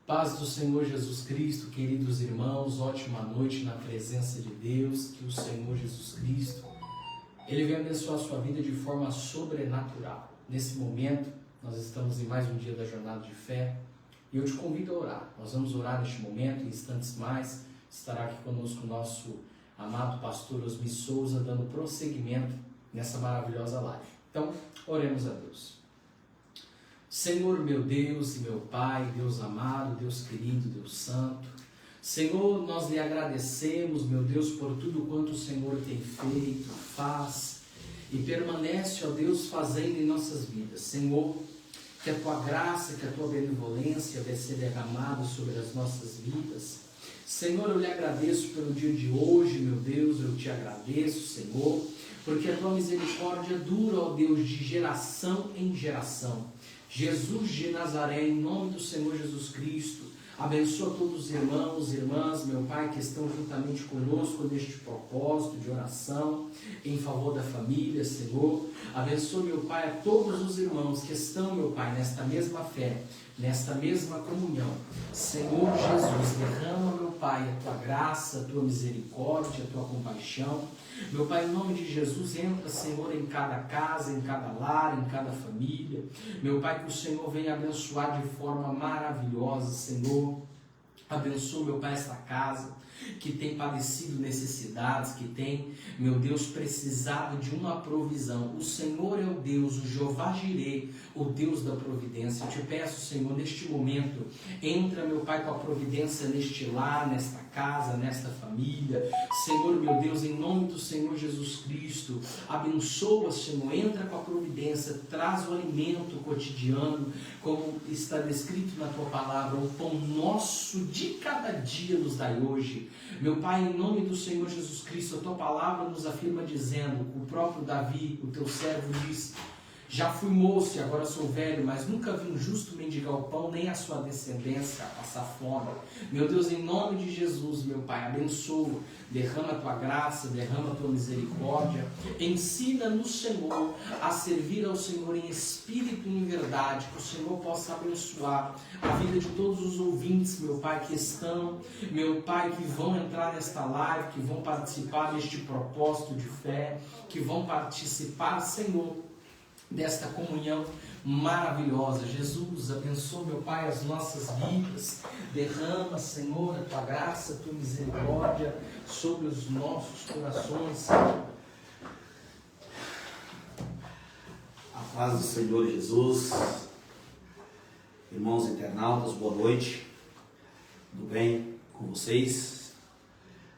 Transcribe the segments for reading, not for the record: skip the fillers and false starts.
Paz do Senhor Jesus Cristo, queridos irmãos, ótima noite na presença de Deus, que o Senhor Jesus Cristo, Ele vem abençoar a sua vida de forma sobrenatural. Nesse momento, nós estamos em mais um dia da jornada de fé e eu te convido a orar. Nós vamos orar neste momento, em instantes mais, estará aqui conosco o nosso amado pastor Osmi Souza, dando prosseguimento nessa maravilhosa live. Então, oremos a Deus. Senhor, meu Deus e meu Pai, Deus amado, Deus querido, Deus santo, Senhor, nós lhe agradecemos, meu Deus, por tudo quanto o Senhor tem feito, faz e permanece, ó Deus, fazendo em nossas vidas. Senhor, que a Tua graça, que a Tua benevolência vai ser derramada sobre as nossas vidas. Senhor, eu lhe agradeço pelo dia de hoje, meu Deus, eu te agradeço, Senhor, porque a Tua misericórdia dura, ó Deus, de geração em geração. Jesus de Nazaré, em nome do Senhor Jesus Cristo, abençoa todos os irmãos e irmãs, meu Pai, que estão juntamente conosco neste propósito de oração em favor da família, Senhor. Abençoa, meu Pai, a todos os irmãos que estão, meu Pai, nesta mesma fé, nesta mesma comunhão. Senhor Jesus, derrama, meu Pai, a Tua graça, a Tua misericórdia, a Tua compaixão. Meu Pai, em nome de Jesus, entra, Senhor, em cada casa, em cada lar, em cada família. Meu Pai, que o Senhor venha abençoar de forma maravilhosa, Senhor. Abençoa, meu Pai, esta casa que tem padecido necessidades, que tem, meu Deus, precisado de uma provisão. O Senhor é o Deus, o Jeová Jireh, o Deus da providência. Eu te peço, Senhor, neste momento, entra, meu Pai, com a providência neste lar, nesta casa, nesta família. Senhor, meu Deus, em nome do Senhor Jesus Cristo, abençoa, Senhor, entra com a providência, traz o alimento cotidiano, como está descrito na Tua palavra, o pão nosso de cada dia nos dai hoje. Meu Pai, em nome do Senhor Jesus Cristo, a Tua palavra nos afirma dizendo, o próprio Davi, o Teu servo, diz: já fui moço e agora sou velho, mas nunca vi um justo mendigar o pão, nem a sua descendência passar fome. Meu Deus, em nome de Jesus, meu Pai, abençoa, derrama a Tua graça, derrama a Tua misericórdia, ensina-nos, Senhor, a servir ao Senhor em espírito e em verdade, que o Senhor possa abençoar a vida de todos os ouvintes, meu Pai, que estão, meu Pai, que vão entrar nesta live, que vão participar deste propósito de fé, que vão participar, Senhor, desta comunhão maravilhosa. Jesus, abençoa, meu Pai, as nossas vidas, derrama, Senhor, a Tua graça, a Tua misericórdia sobre os nossos corações, Senhor. A paz do Senhor Jesus, irmãos internautas, boa noite, tudo bem com vocês?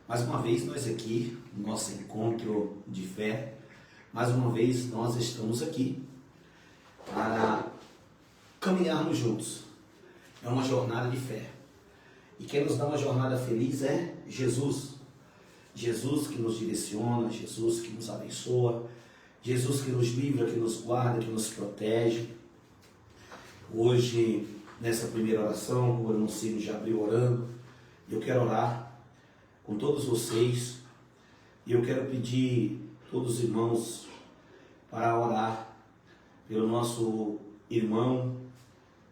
Mais uma vez nós aqui, no nosso encontro de fé, mais uma vez nós estamos aqui para caminharmos juntos. É uma jornada de fé. E quem nos dá uma jornada feliz é Jesus. Jesus que nos direciona, Jesus que nos abençoa, Jesus que nos livra, que nos guarda, que nos protege. Hoje, nessa primeira oração, o irmão Ciro já abriu orando, eu quero orar com todos vocês e eu quero pedir todos os irmãos para orar pelo nosso irmão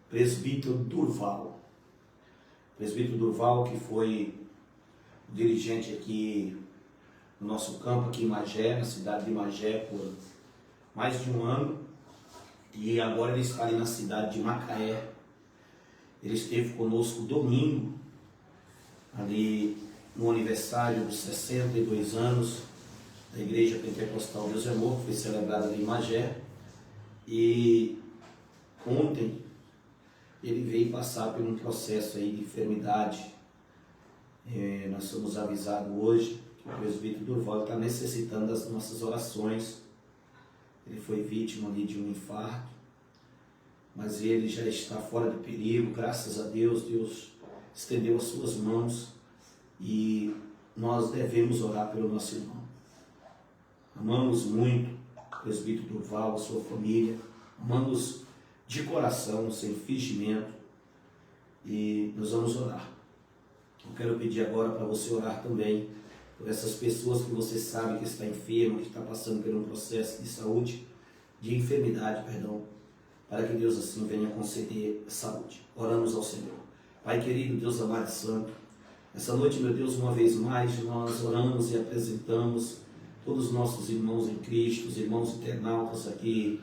presbítero Durval. Presbítero Durval, que foi dirigente aqui no nosso campo, aqui em Magé, na cidade de Magé, por mais de um ano, e agora ele está ali na cidade de Macaé. Ele esteve conosco domingo, ali no aniversário dos 62 anos da Igreja Pentecostal Deus é Amor, que foi celebrada ali em Magé, e ontem ele veio passar por um processo aí de enfermidade. Nós somos avisados hoje que o presbítero Durval está necessitando das nossas orações. Ele foi vítima ali de um infarto, mas ele já está fora de perigo, graças a Deus. Deus estendeu as suas mãos e nós devemos orar pelo nosso irmão. Amamos muito o presbítero Durval, a sua família, amamos de coração, sem fingimento, e nós vamos orar. Eu quero pedir agora para você orar também por essas pessoas que você sabe que está enferma, que está passando por um processo de saúde, de enfermidade, perdão, para que Deus assim venha conceder saúde. Oramos ao Senhor. Pai querido, Deus amado e santo, essa noite, meu Deus, uma vez mais, nós oramos e apresentamos todos os nossos irmãos em Cristo, os irmãos internautas aqui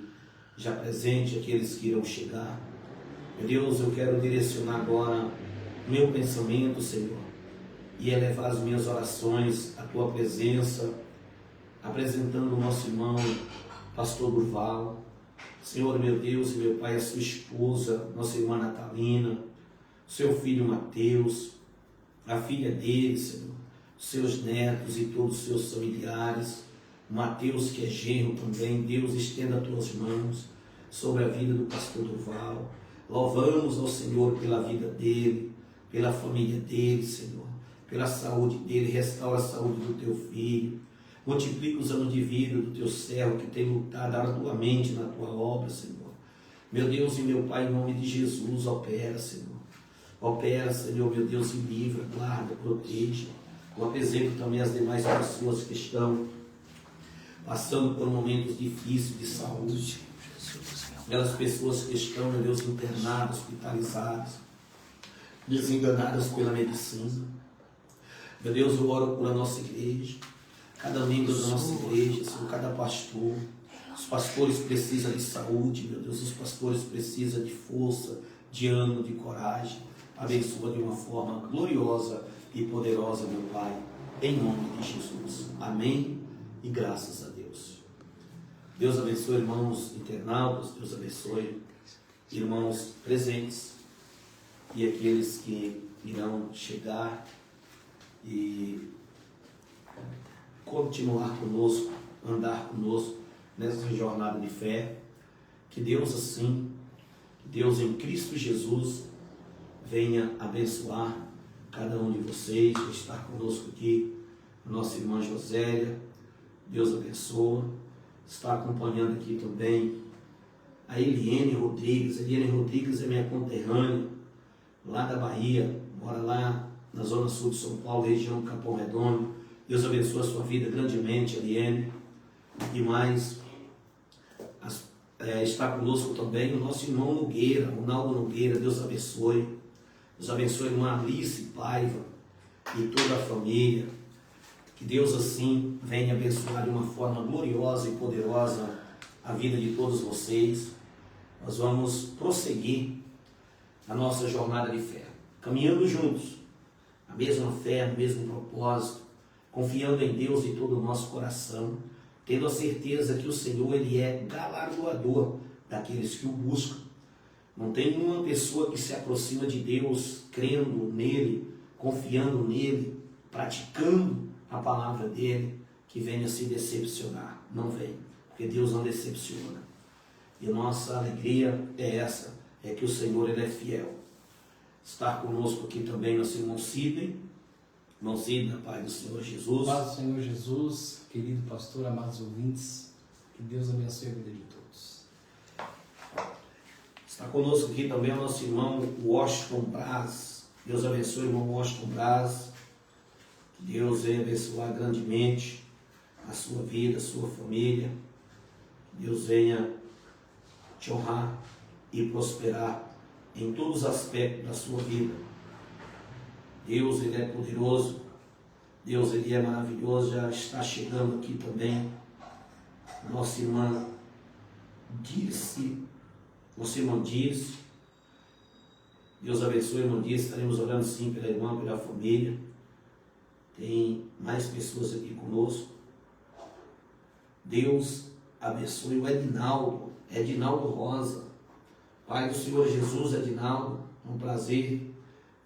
já presentes, aqueles que irão chegar. Meu Deus, eu quero direcionar agora meu pensamento, Senhor, e elevar as minhas orações à Tua presença, apresentando o nosso irmão, pastor Durval, Senhor, meu Deus e meu Pai, a sua esposa, nossa irmã Natalina, seu filho Mateus, a filha dele, Senhor, seus netos e todos os seus familiares, Mateus que é genro também. Deus, estenda as tuas mãos sobre a vida do pastor Durval. Louvamos ao Senhor pela vida dele, pela família dele, Senhor, pela saúde dele. Restaura a saúde do teu filho, multiplica os anos de vida do teu servo que tem lutado arduamente na tua obra, Senhor. Meu Deus e meu Pai, em nome de Jesus, opera, Senhor. Opera, Senhor, meu Deus, e livra, guarda, proteja. Eu apresento também as demais pessoas que estão passando por momentos difíceis de saúde. Aquelas pessoas que estão, meu Deus, internadas, hospitalizadas, desenganadas pela medicina. Meu Deus, eu oro por a nossa igreja, cada membro da nossa igreja, Senhor, cada pastor. Os pastores precisam de saúde, meu Deus, os pastores precisam de força, de ânimo, de coragem. Abençoa de uma forma gloriosa e poderosa, meu Pai, em nome de Jesus. Amém e graças a Deus. Deus abençoe, irmãos internautas, Deus abençoe, irmãos presentes e aqueles que irão chegar e continuar conosco, andar conosco nessa jornada de fé. Que Deus assim, que Deus em Cristo Jesus venha abençoar cada um de vocês que está conosco aqui, a nossa irmã Josélia. Deus abençoa. Está acompanhando aqui também a Eliene Rodrigues. Eliene Rodrigues é minha conterrânea, lá da Bahia, mora lá na zona sul de São Paulo, região do Capão Redondo. Deus abençoe a sua vida grandemente, Eliene. E mais, está conosco também o nosso irmão Nogueira, Ronaldo Nogueira. Deus abençoe. Deus abençoe a irmã Alice Paiva e toda a família. Que Deus assim venha abençoar de uma forma gloriosa e poderosa a vida de todos vocês. Nós vamos prosseguir a nossa jornada de fé, caminhando juntos, a mesma fé, o mesmo propósito, confiando em Deus de todo o nosso coração, tendo a certeza que o Senhor, Ele é galardoador daqueles que o buscam. Não tem nenhuma pessoa que se aproxima de Deus crendo nele, confiando nele, praticando a palavra dele, que venha se decepcionar. Não vem, porque Deus não decepciona. E nossa alegria é essa, é que o Senhor, Ele é fiel. Está conosco aqui também nosso irmão Sidney. Irmão Sidney, Pai do Senhor Jesus. Paz do Senhor Jesus, querido pastor, amados ouvintes, que Deus abençoe a vida de todos. Está conosco aqui também o nosso irmão Washington Braz. Deus abençoe o irmão Washington Braz. Que Deus venha abençoar grandemente a sua vida, a sua família. Que Deus venha te honrar e prosperar em todos os aspectos da sua vida. Deus, Ele é poderoso. Deus, Ele é maravilhoso. Já está chegando aqui também nossa irmã Dirce. Nossa irmã Dirce. Deus abençoe a irmã Dirce. Estaremos orando sim pela irmã, pela família. Tem mais pessoas aqui conosco. Deus abençoe o Edinaldo Rosa. Pai do Senhor Jesus, Edinaldo, é um prazer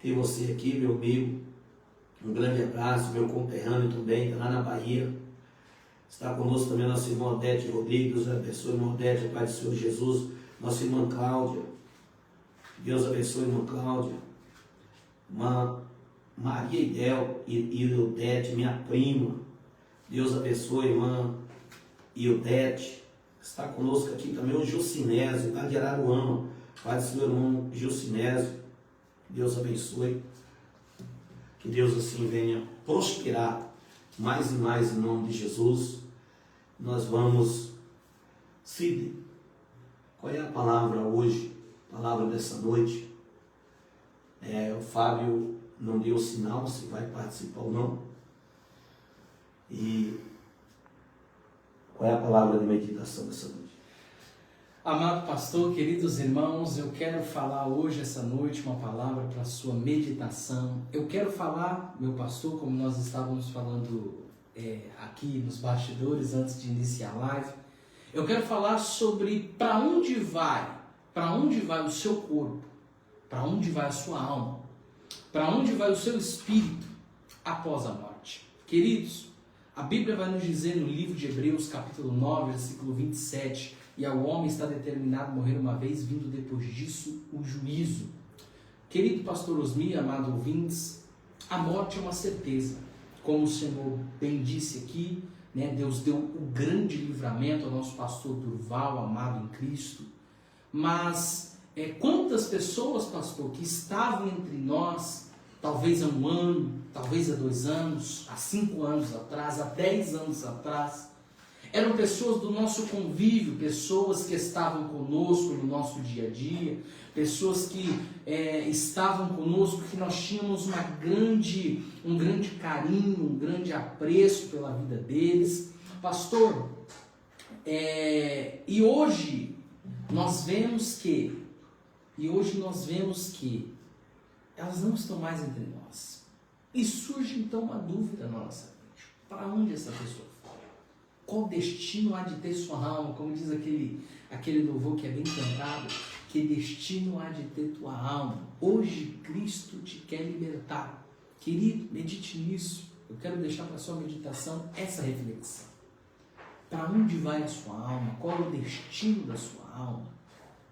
ter você aqui, meu amigo. Um grande abraço, meu conterrâneo também, está lá na Bahia. Está conosco também a nossa irmã Odete Rodrigues. Deus abençoe a irmã Odete, Pai do Senhor Jesus. Nossa irmã Cláudia. Deus abençoe a irmã Cláudia. Irmã Maria Idel e Odete, minha prima. Deus abençoe a irmã Odete. Está conosco aqui também o Jucinésio, lá de Araruama. Pai do Senhor, irmão Jucinésio. Deus abençoe. Que Deus assim venha prosperar mais e mais em nome de Jesus. Nós vamos, Sidney, qual é a palavra hoje, a palavra dessa noite? O Fábio não deu sinal se vai participar ou não. E qual é a palavra de meditação dessa noite? Amado pastor, queridos irmãos, eu quero falar hoje, essa noite, uma palavra para a sua meditação. Eu quero falar, meu pastor, como nós estávamos falando aqui nos bastidores antes de iniciar a live, eu quero falar sobre para onde vai o seu corpo, para onde vai a sua alma, para onde vai o seu espírito após a morte. Queridos, a Bíblia vai nos dizer no livro de Hebreus, capítulo 9, versículo 27, e ao homem está determinado morrer uma vez, vindo depois disso o juízo. Querido pastor Osmi, amado ouvintes, a morte é uma certeza. Como o Senhor bem disse aqui, né, Deus deu o grande livramento ao nosso pastor Durval, amado em Cristo. Mas quantas pessoas, pastor, que estavam entre nós, talvez há 1 ano, talvez há 2 anos, há 5 anos atrás, há 10 anos atrás, eram pessoas do nosso convívio, pessoas que estavam conosco no nosso dia a dia, pessoas que estavam conosco, que nós tínhamos um grande carinho, um grande apreço pela vida deles. Pastor, e hoje nós vemos que elas não estão mais entre nós. E surge então uma dúvida na nossa mente: para onde essa pessoa foi? Qual destino há de ter sua alma? Como diz aquele louvor que é bem cantado: que destino há de ter tua alma? Hoje Cristo te quer libertar. Querido, medite nisso. Eu quero deixar para a sua meditação essa reflexão. Para onde vai a sua alma? Qual é o destino da sua alma?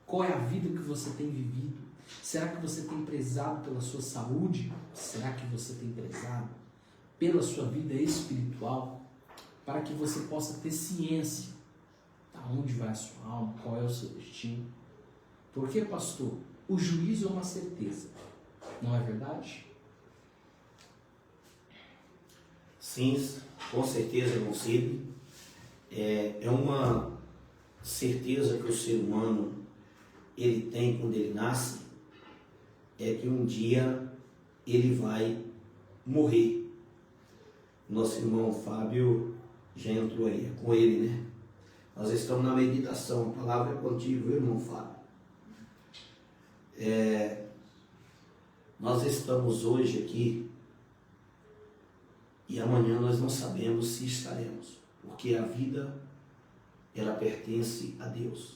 Qual é a vida que você tem vivido? Será que você tem prezado pela sua saúde? Será que você tem prezado pela sua vida espiritual? Para que você possa ter ciência de onde vai a sua alma, qual é o seu destino. Porque, pastor, o juízo é uma certeza, não é verdade? Sim, com certeza, irmão Cid. É uma certeza que o ser humano ele tem quando ele nasce, é que um dia ele vai morrer. Nosso irmão Fábio já entrou aí, é com ele, né? Nós estamos na meditação, a palavra é contigo, viu, irmão Fábio? Nós estamos hoje aqui e amanhã nós não sabemos se estaremos, porque a vida, ela pertence a Deus.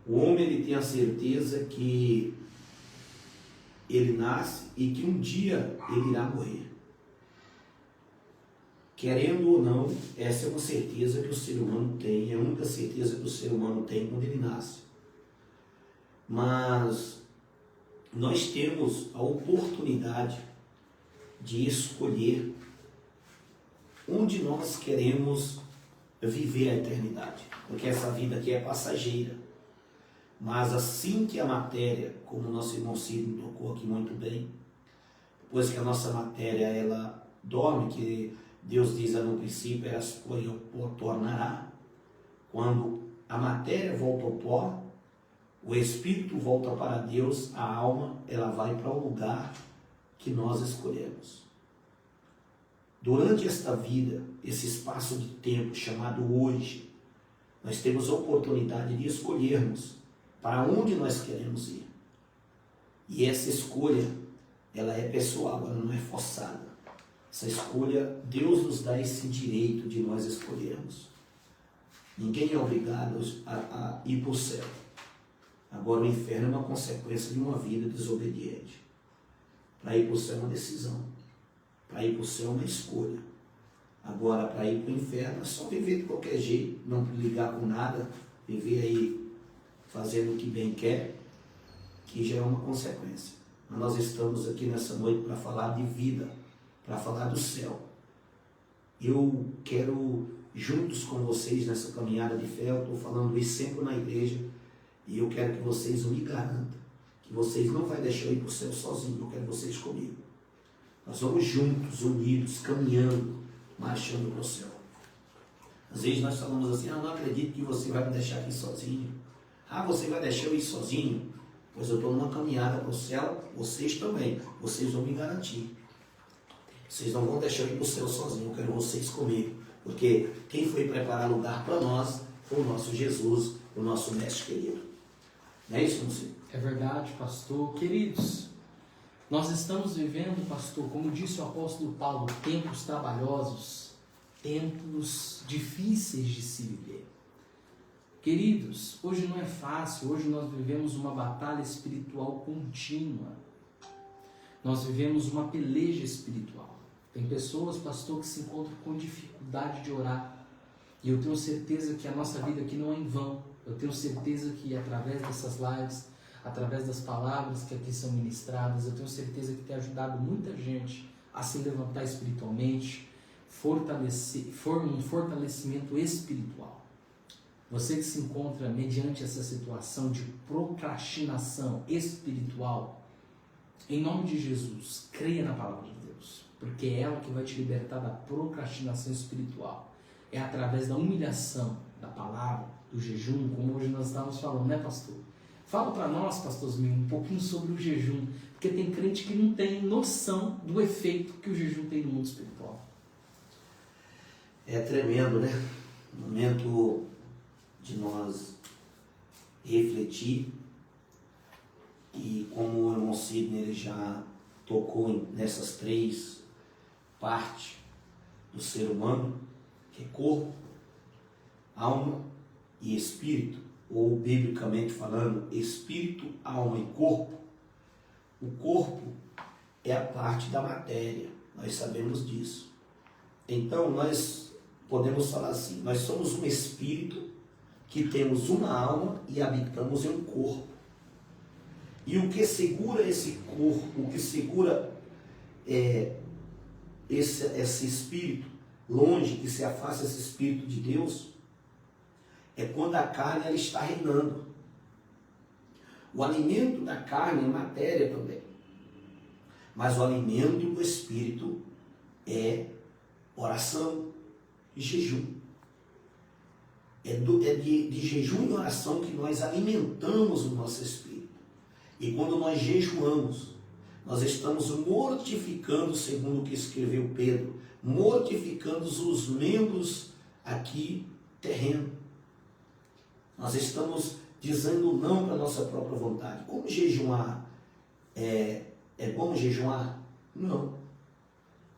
O homem, ele tem a certeza que ele nasce e que um dia ele irá morrer. Querendo ou não, essa é uma certeza que o ser humano tem, é a única certeza que o ser humano tem quando ele nasce. Mas nós temos a oportunidade de escolher onde nós queremos viver a eternidade, porque essa vida aqui é passageira. Mas assim que a matéria, como o nosso irmão Cid tocou aqui muito bem, depois que a nossa matéria ela dorme, que Deus diz no princípio, eras porém o pó tornará. Quando a matéria volta ao pó, o espírito volta para Deus, a alma ela vai para o lugar que nós escolhemos. Durante esta vida, esse espaço de tempo chamado hoje, nós temos a oportunidade de escolhermos para onde nós queremos ir. E essa escolha, ela é pessoal, ela não é forçada. Essa escolha, Deus nos dá esse direito de nós escolhermos. Ninguém é obrigado a ir para o céu. Agora, o inferno é uma consequência de uma vida desobediente. Para ir para o céu é uma decisão. Para ir para o céu é uma escolha. Agora, para ir para o inferno é só viver de qualquer jeito, não ligar com nada, viver aí fazendo o que bem quer, que já é uma consequência. Mas nós estamos aqui nessa noite para falar de vida, para falar do céu. Eu quero, juntos com vocês nessa caminhada de fé, eu estou falando isso sempre na igreja, e eu quero que vocês me garantam, que vocês não vão deixar eu ir para o céu sozinho, eu quero vocês comigo. Nós vamos juntos, unidos, caminhando, marchando para o céu. Às vezes nós falamos assim: não acredito que você vai me deixar aqui sozinho. Você vai deixar eu ir sozinho? Pois eu estou numa caminhada para o céu, vocês também. Vocês vão me garantir. Vocês não vão deixar eu ir para o céu sozinho, eu quero vocês comigo. Porque quem foi preparar lugar para nós foi o nosso Jesus, o nosso mestre querido. Não é isso, Monsenhor? É verdade, pastor. Queridos, nós estamos vivendo, pastor, como disse o apóstolo Paulo, tempos trabalhosos, tempos difíceis de se viver. Queridos, hoje não é fácil, hoje nós vivemos uma batalha espiritual contínua. Nós vivemos uma peleja espiritual. Tem pessoas, pastor, que se encontram com dificuldade de orar. E eu tenho certeza que a nossa vida aqui não é em vão. Eu tenho certeza que através dessas lives, através das palavras que aqui são ministradas, eu tenho certeza que tem ajudado muita gente a se levantar espiritualmente, um fortalecimento espiritual. Você que se encontra mediante essa situação de procrastinação espiritual, em nome de Jesus, creia na palavra de Deus, porque é ela que vai te libertar da procrastinação espiritual. É através da humilhação, da palavra, do jejum, como hoje nós estávamos falando, né, pastor? Fala para nós, pastor Zminho, um pouquinho sobre o jejum, porque tem crente que não tem noção do efeito que o jejum tem no mundo espiritual. É tremendo, né? Momento de nós refletir, e como o irmão Sidney ele já tocou nessas 3 partes do ser humano, que é corpo, alma e espírito, ou biblicamente falando, espírito, alma e corpo. O corpo é a parte da matéria, nós sabemos disso. Então nós podemos falar assim, nós somos um espírito que temos uma alma e habitamos em um corpo. E o que segura esse corpo, o que segura esse espírito longe, que se afasta esse espírito de Deus, é quando a carne ela está reinando. O alimento da carne é matéria também. Mas o alimento do espírito é oração e jejum. É de jejum e oração que nós alimentamos o nosso espírito. E quando nós jejuamos, nós estamos mortificando, segundo o que escreveu Pedro, mortificando os membros aqui terreno. Nós estamos dizendo não para a nossa própria vontade. Como jejuar? É bom jejuar? Não.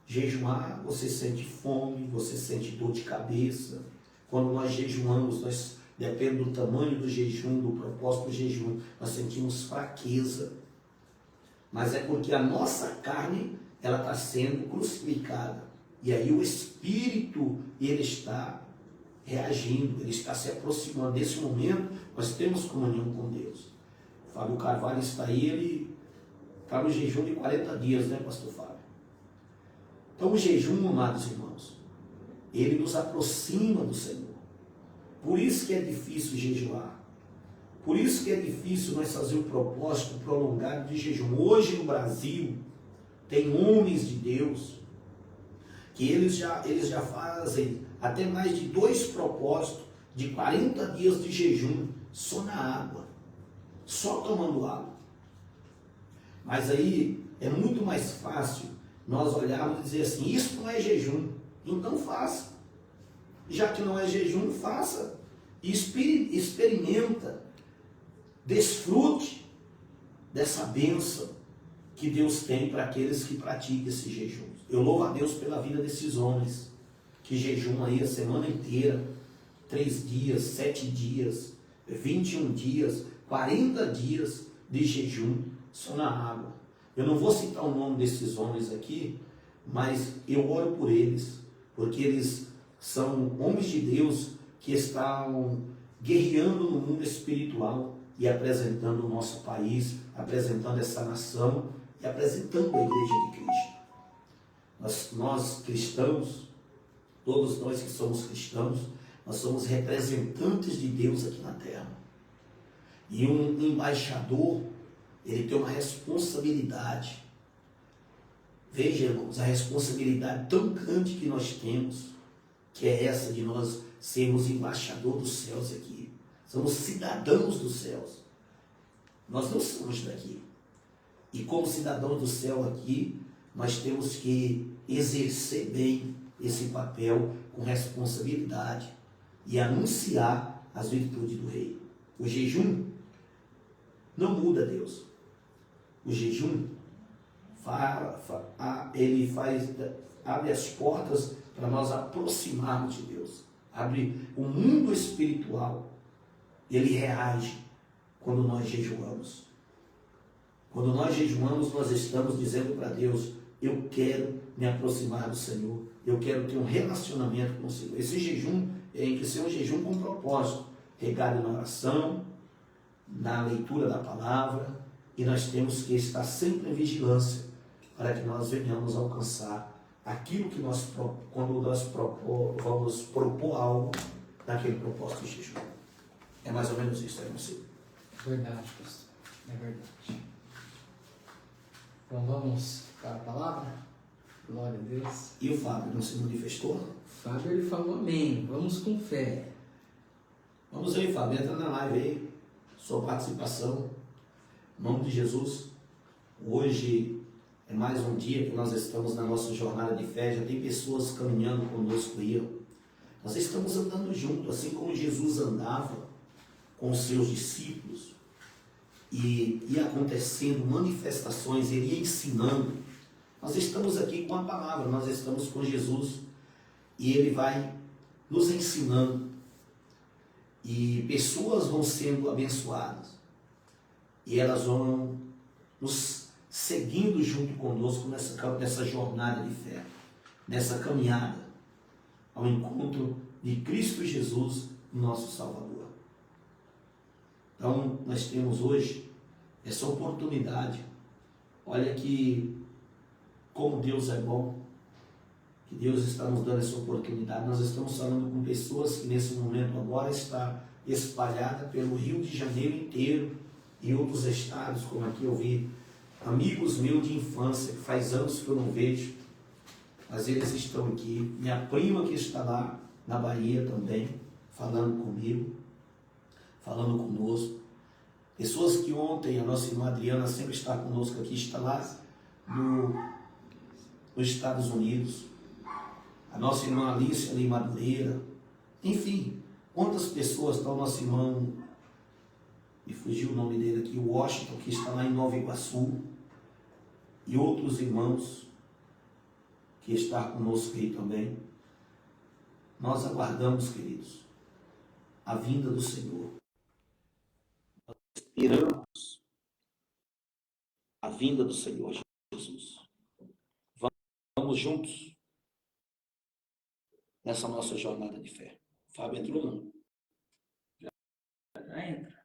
Jejuar, você sente fome, você sente dor de cabeça. Quando nós jejuamos, depende do tamanho do jejum, do propósito do jejum, nós sentimos fraqueza. Mas é porque a nossa carne, ela está sendo crucificada. E aí o Espírito, ele está reagindo, ele está se aproximando. Nesse momento, nós temos comunhão com Deus. O Fábio Carvalho está aí, ele está no jejum de 40 dias, né, pastor Fábio? Então o jejum, amados irmãos, ele nos aproxima do Senhor. Por isso que é difícil jejuar. Por isso que é difícil nós fazer um propósito prolongado de jejum. Hoje no Brasil, tem homens de Deus que eles já fazem até mais de 2 propósitos de 40 dias de jejum só na água, só tomando água. Mas aí é muito mais fácil nós olharmos e dizer assim, isso não é jejum, então faça. Já que não é jejum, faça. Experimenta, desfrute dessa bênção que Deus tem para aqueles que praticam esse jejum. Eu louvo a Deus pela vida desses homens que jejuam aí a semana inteira, 3 dias, 7 dias, 21 dias, 40 dias de jejum só na água. Eu não vou citar o nome desses homens aqui, mas eu oro por eles, porque eles são homens de Deus que estão guerreando no mundo espiritual e apresentando o nosso país, apresentando essa nação e apresentando a Igreja de Cristo. Nós cristãos, todos nós que somos cristãos, nós somos representantes de Deus aqui na terra. E um embaixador, ele tem uma responsabilidade. Veja, irmãos, a responsabilidade tão grande que nós temos, que é essa de nós sermos embaixador dos céus aqui. Somos cidadãos dos céus. Nós não somos daqui. E como cidadãos do céu aqui, nós temos que exercer bem esse papel com responsabilidade e anunciar as virtudes do rei. O jejum não muda Deus. O jejum ele abre as portas para nós aproximarmos de Deus. Abre o mundo espiritual. Ele reage quando nós jejuamos. Quando nós jejuamos, nós estamos dizendo para Deus: eu quero me aproximar do Senhor, eu quero ter um relacionamento com o Senhor. Esse jejum tem que ser um jejum com propósito, regado na oração, na leitura da palavra, e nós temos que estar sempre em vigilância para que nós venhamos alcançar aquilo que nós, quando nós vamos propor algo naquele propósito de jejum. É mais ou menos isso, é possível. Verdade, pastor. É verdade. Então vamos para a palavra? Glória a Deus. E o Fábio não se manifestou? O Fábio, ele falou amém. Vamos com fé. Vamos aí, Fábio, entra na live aí. Sua participação. Em nome de Jesus. Hoje é mais um dia que nós estamos na nossa jornada de fé. Já tem pessoas caminhando conosco aí. Nós estamos andando juntos, assim como Jesus andava com os seus discípulos. E ia acontecendo manifestações, ele ia ensinando. Nós estamos aqui com a palavra, nós estamos com Jesus e ele vai nos ensinando e pessoas vão sendo abençoadas e elas vão nos seguindo junto conosco nessa jornada de fé, nessa caminhada ao encontro de Cristo Jesus, nosso Salvador. Então, nós temos hoje essa oportunidade. Olha que como Deus é bom, que Deus está nos dando essa oportunidade. Nós estamos falando com pessoas que nesse momento agora está espalhada pelo Rio de Janeiro inteiro e outros estados, como aqui eu vi amigos meus de infância, que faz anos que eu não vejo, mas eles estão aqui. Minha prima que está lá na Bahia também, falando comigo, falando conosco. Pessoas que ontem, a nossa irmã Adriana sempre está conosco aqui, está lá nos Estados Unidos. A nossa irmã Alice ali em Madureira. Enfim, quantas pessoas estão, nosso irmão, me fugiu o nome dele aqui, o Washington, que está lá em Nova Iguaçu. E outros irmãos que estão conosco aí também. Nós aguardamos, queridos, a vinda do Senhor. Esperamos a vinda do Senhor Jesus. Vamos juntos nessa nossa jornada de fé. Fábio entrou não? Já entra.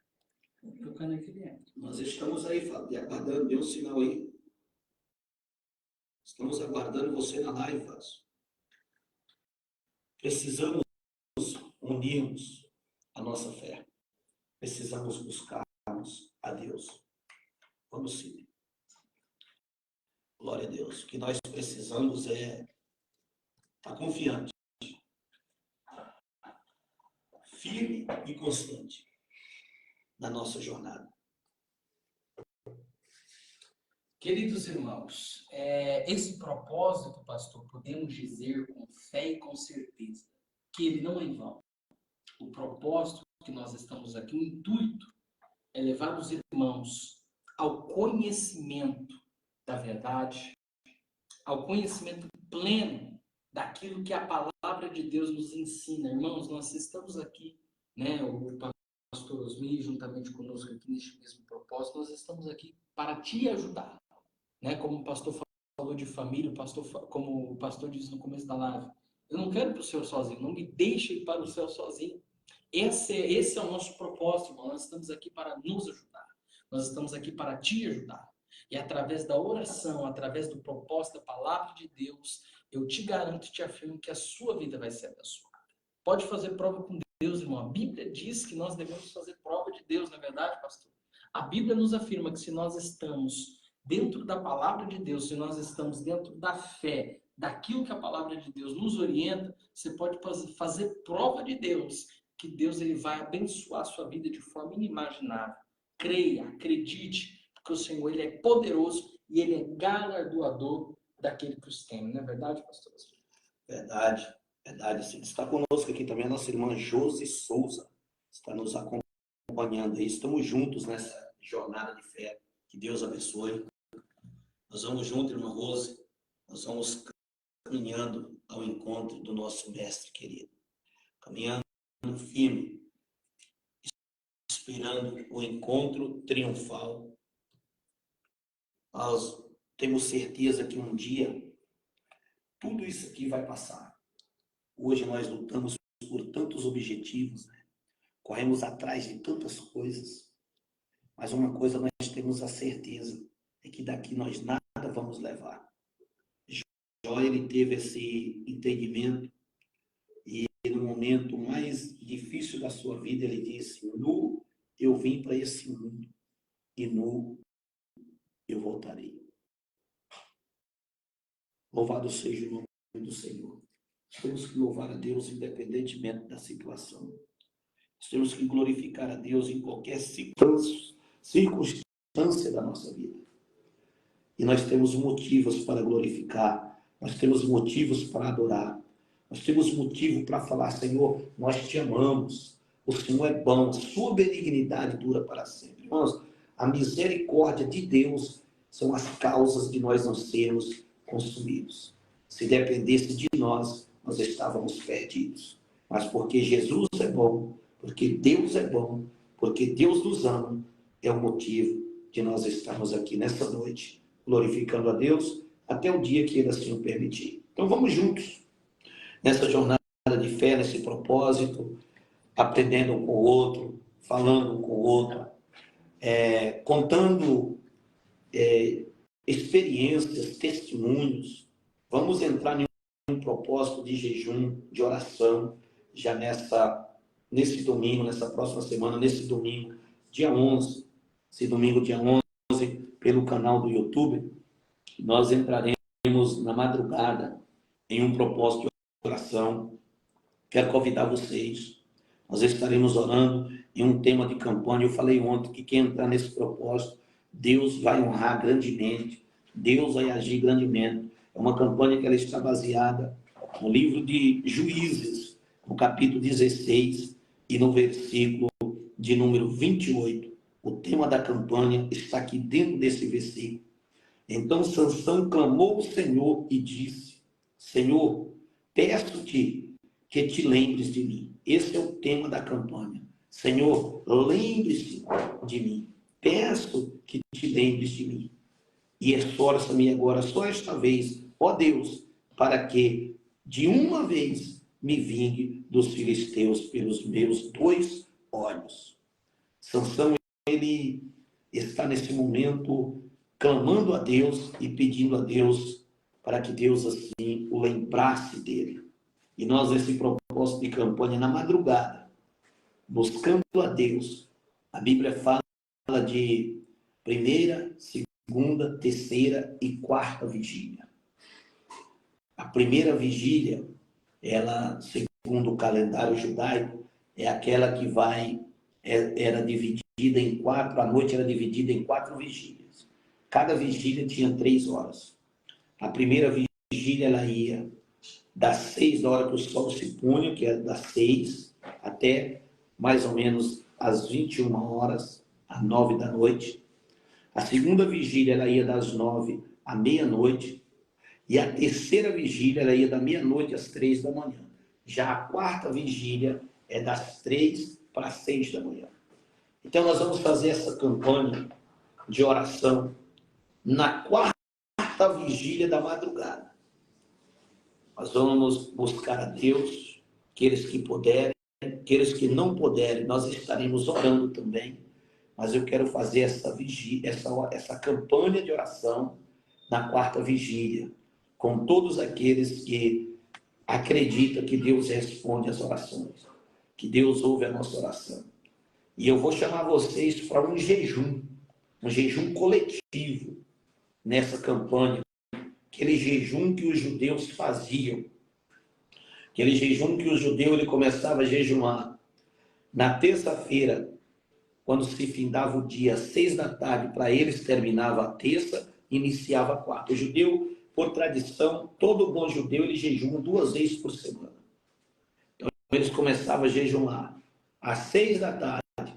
Tocando aqui dentro. Nós estamos aí, Fábio, aguardando. Dê um sinal aí. Estamos aguardando você na live, Fábio. Precisamos unirmos a nossa fé. Precisamos buscarmos a Deus. Vamos sim. Glória a Deus. O que nós precisamos é estar confiante, firme e constante na nossa jornada. Queridos irmãos, esse propósito, pastor, podemos dizer com fé e com certeza que ele não é em vão. O propósito que nós estamos aqui, o intuito é levar os irmãos ao conhecimento da verdade, ao conhecimento pleno daquilo que a palavra de Deus nos ensina. Irmãos, nós estamos aqui, né, o pastor Osmi, juntamente conosco aqui neste mesmo propósito, nós estamos aqui para te ajudar, né? Como o pastor falou de família, como o pastor disse no começo da live, eu não quero ir para o céu sozinho, não me deixe ir para o céu sozinho. Esse é o nosso propósito, irmão. Nós estamos aqui para nos ajudar. Nós estamos aqui para te ajudar. E através da oração, através do propósito da palavra de Deus, eu te garanto e te afirmo que a sua vida vai ser abençoada. Pode fazer prova com Deus, irmão. A Bíblia diz que nós devemos fazer prova de Deus, não é verdade, pastor? A Bíblia nos afirma que se nós estamos dentro da palavra de Deus, se nós estamos dentro da fé, daquilo que a palavra de Deus nos orienta, você pode fazer prova de Deus, que Deus ele vai abençoar a sua vida de forma inimaginável. creia, acredite, porque o Senhor ele é poderoso e ele é galardoador daquele que os teme. Não é verdade, pastor? Verdade, verdade. Sim. Está conosco aqui também a nossa irmã Josi Souza, está nos acompanhando aí. Estamos juntos nessa jornada de fé. Que Deus abençoe. Nós vamos juntos, irmã Rose. Nós vamos caminhando ao encontro do nosso mestre querido. Caminhando firme, esperando o encontro triunfal. Nós temos certeza que um dia tudo isso aqui vai passar. Hoje nós lutamos por tantos objetivos, né? Corremos atrás de tantas coisas, mas uma coisa nós temos a certeza, é que daqui nós nada vamos levar. Jó, ele teve esse entendimento e no momento mais difícil da sua vida ele disse: nu eu vim para esse mundo e nu eu voltarei. Louvado seja o nome do Senhor. Temos que louvar a Deus independentemente da situação. Temos que glorificar a Deus em qualquer circunstância da nossa vida. E nós temos motivos para glorificar, nós temos motivos para adorar, nós temos motivo para falar: Senhor, nós te amamos, o Senhor é bom, a sua benignidade dura para sempre. Irmãos, a misericórdia de Deus são as causas de nós não sermos consumidos. Se dependesse de nós, nós estávamos perdidos. Mas porque Jesus é bom, porque Deus é bom, porque Deus nos ama, é o motivo de nós estarmos aqui nessa noite, glorificando a Deus, até o dia que Ele assim o permitir. Então vamos juntos, nessa jornada de fé, nesse propósito, aprendendo um com o outro, falando um com o outro, contando experiências, testemunhos. Vamos entrar em um propósito de jejum, de oração, já nesse domingo, nessa próxima semana, nesse domingo, dia 11, esse domingo, dia 11, pelo canal do YouTube, nós entraremos na madrugada em um propósito de oração. Quero convidar vocês, nós estaremos orando em um tema de campanha. Eu falei ontem que quem entrar nesse propósito, Deus vai honrar grandemente, Deus vai agir grandemente. É uma campanha que ela está baseada no livro de Juízes, no capítulo 16 e no versículo de número 28. O tema da campanha está aqui dentro desse versículo. Então Sansão clamou ao Senhor e disse: Senhor, peço-te que te lembres de mim. Esse é o tema da campanha. Senhor, lembre-se de mim. Peço que te lembres de mim. E esforça-me agora, só esta vez, ó Deus, para que de uma vez me vingue dos filisteus pelos meus 2 olhos. Sansão, ele está nesse momento clamando a Deus e pedindo a Deus para que Deus assim o lembrasse dele. E nós, nesse propósito de campanha, na madrugada, buscando a Deus, a Bíblia fala de primeira, segunda, terceira e quarta vigília. A primeira vigília, ela, segundo o calendário judaico, é aquela que era dividida em 4, a noite era dividida em 4 vigílias. Cada vigília tinha 3 horas. A primeira vigília, ela ia das 6 horas que o sol se punha, que é das 6 até mais ou menos às 21 horas, às 9 da noite. A segunda vigília, ela ia das 9 à meia-noite. E a terceira vigília, ela ia da meia-noite às 3 da manhã. Já a quarta vigília é das 3 para as 6 da manhã. Então nós vamos fazer essa campanha de oração na quarta vigília da madrugada. Nós vamos buscar a Deus, aqueles que puderem, aqueles que não puderem, nós estaremos orando também. Mas eu quero fazer essa campanha de oração na quarta vigília, com todos aqueles que acreditam que Deus responde às orações, que Deus ouve a nossa oração. E eu vou chamar vocês para um jejum coletivo nessa campanha, aquele jejum que os judeus faziam, aquele jejum que o judeu ele começava a jejuar na terça-feira, quando se findava o dia, às 6 da tarde, para eles terminava a terça, iniciava a quarta. O judeu, por tradição, todo bom judeu, ele jejuma 2 vezes por semana. Então, eles começavam a jejuar às 6 da tarde,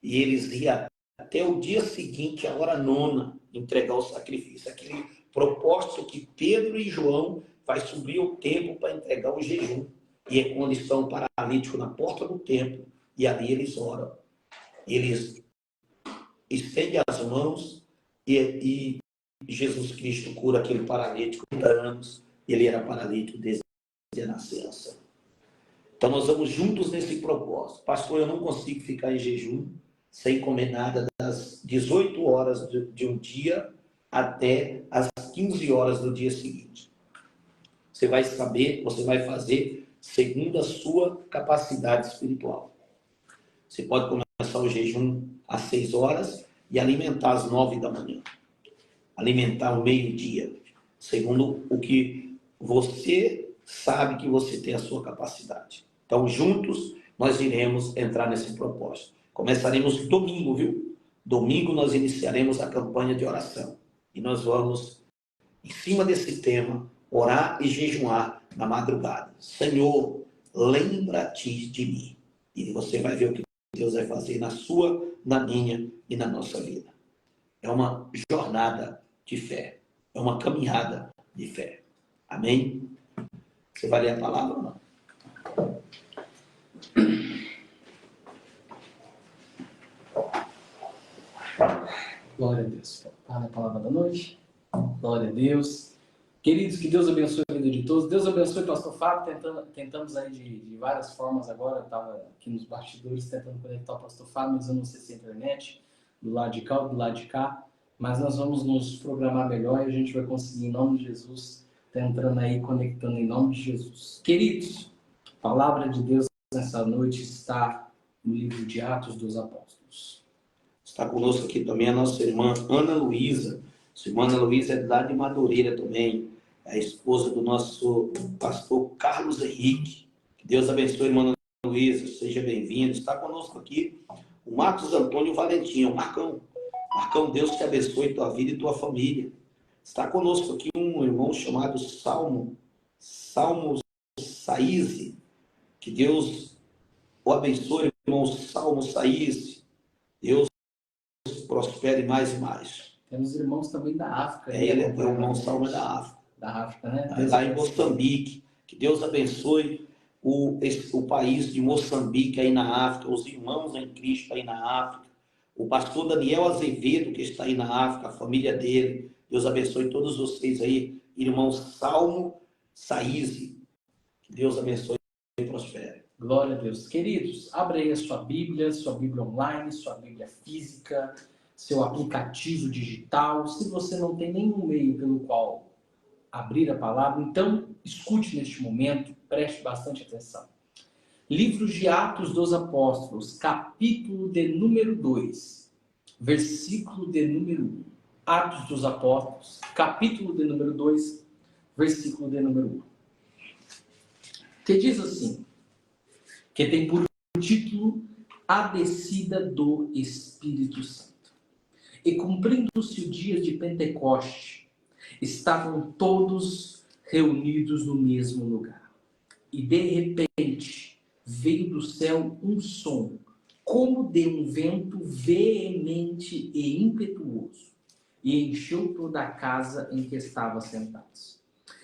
e eles iam até o dia seguinte, a hora nona, entregar o sacrifício. Aquele propósito que Pedro e João vai subir o templo para entregar o jejum. E é quando estão paralíticos na porta do templo, e ali eles oram. Eles estendem as mãos e Jesus Cristo cura aquele paralítico de 30 anos. Ele era paralítico desde a nascença. Então nós vamos juntos nesse propósito. Pastor, eu não consigo ficar em jejum sem comer nada das 18 horas de um dia até as 15 horas do dia seguinte. Você vai saber, você vai fazer segundo a sua capacidade espiritual. Você pode começar o jejum às 6 horas e alimentar às 9 da manhã. Alimentar ao meio-dia, segundo o que você sabe que você tem a sua capacidade. Então, juntos, nós iremos entrar nesse propósito. Começaremos domingo, viu? Domingo nós iniciaremos a campanha de oração. E nós vamos, em cima desse tema, orar e jejuar na madrugada. Senhor, lembra-te de mim. E você vai ver o que Deus vai fazer na sua, na minha e na nossa vida. É uma jornada de fé. É uma caminhada de fé. Amém? Você vai ler a palavra ou não? Glória a Deus. Tá na palavra da noite. Glória a Deus. Queridos, que Deus abençoe a vida de todos. Deus abençoe o pastor Fábio. Tentamos aí de várias formas agora. Estava aqui nos bastidores tentando conectar o pastor Fábio, mas eu não sei se é internet, do lado de cá ou do lado de cá. Mas nós vamos nos programar melhor e a gente vai conseguir, em nome de Jesus, tá entrando aí, conectando em nome de Jesus. Queridos, a palavra de Deus nessa noite está no livro de Atos dos Apóstolos. Está conosco aqui também a nossa irmã Ana Luísa. A irmã Ana Luísa é lá de Madureira também. É a esposa do nosso pastor Carlos Henrique. Que Deus abençoe, irmã Ana Luísa. Seja bem-vindo. Está conosco aqui o Marcos Antônio Valentim, o Marcão. Marcão, Deus te abençoe tua vida e tua família. Está conosco aqui um irmão chamado Salmo Saíze. Que Deus o abençoe, irmão Salmo Saíze. Deus prospere mais e mais. Temos irmãos também da África. Ele é o irmão Salmo da África. Da África, né? Lá em Moçambique. Que Deus abençoe o país de Moçambique aí na África, os irmãos em Cristo aí na África. O pastor Daniel Azevedo, que está aí na África, a família dele. Deus abençoe todos vocês aí, irmão Salmo Saíze. Que Deus abençoe e prospere. Glória a Deus. Queridos, abre aí a sua Bíblia online, sua Bíblia física, seu aplicativo digital. Se você não tem nenhum meio pelo qual abrir a palavra, então escute neste momento, preste bastante atenção. Livro de Atos dos Apóstolos, capítulo de número 2, versículo de número 1. Atos dos Apóstolos, capítulo de número 2, versículo de número 1. Que diz assim, que tem por título A Descida do Espírito Santo. E cumprindo-se o dia de Pentecoste, estavam todos reunidos no mesmo lugar. E de repente veio do céu um som, como de um vento veemente e impetuoso, e encheu toda a casa em que estavam sentados.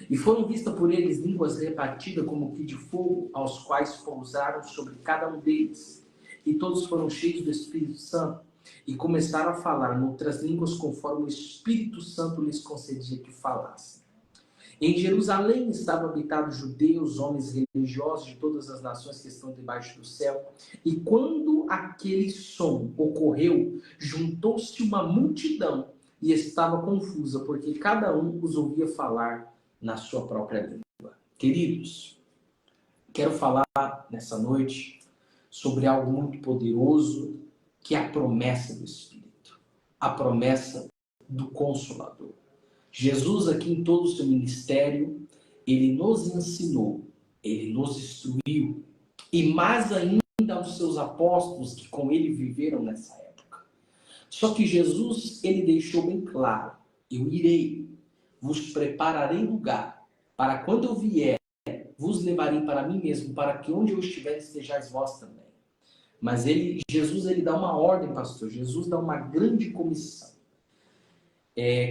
E foram vistas por eles línguas repartidas como que de fogo, aos quais pousaram sobre cada um deles. E todos foram cheios do Espírito Santo, e começaram a falar em outras línguas, conforme o Espírito Santo lhes concedia que falassem. Em Jerusalém estavam habitados judeus, homens religiosos de todas as nações que estão debaixo do céu. E quando aquele som ocorreu, juntou-se uma multidão e estava confusa, porque cada um os ouvia falar na sua própria língua. Queridos, quero falar nessa noite sobre algo muito poderoso, que é a promessa do Espírito, a promessa do Consolador. Jesus, aqui em todo o seu ministério, ele nos ensinou, ele nos instruiu, e mais ainda aos seus apóstolos que com ele viveram nessa época. Só que Jesus, ele deixou bem claro: eu irei, vos prepararei lugar, para quando eu vier, vos levarei para mim mesmo, para que onde eu estiver estejais vós também. Mas Jesus, ele dá uma ordem, pastor. Jesus dá uma grande comissão.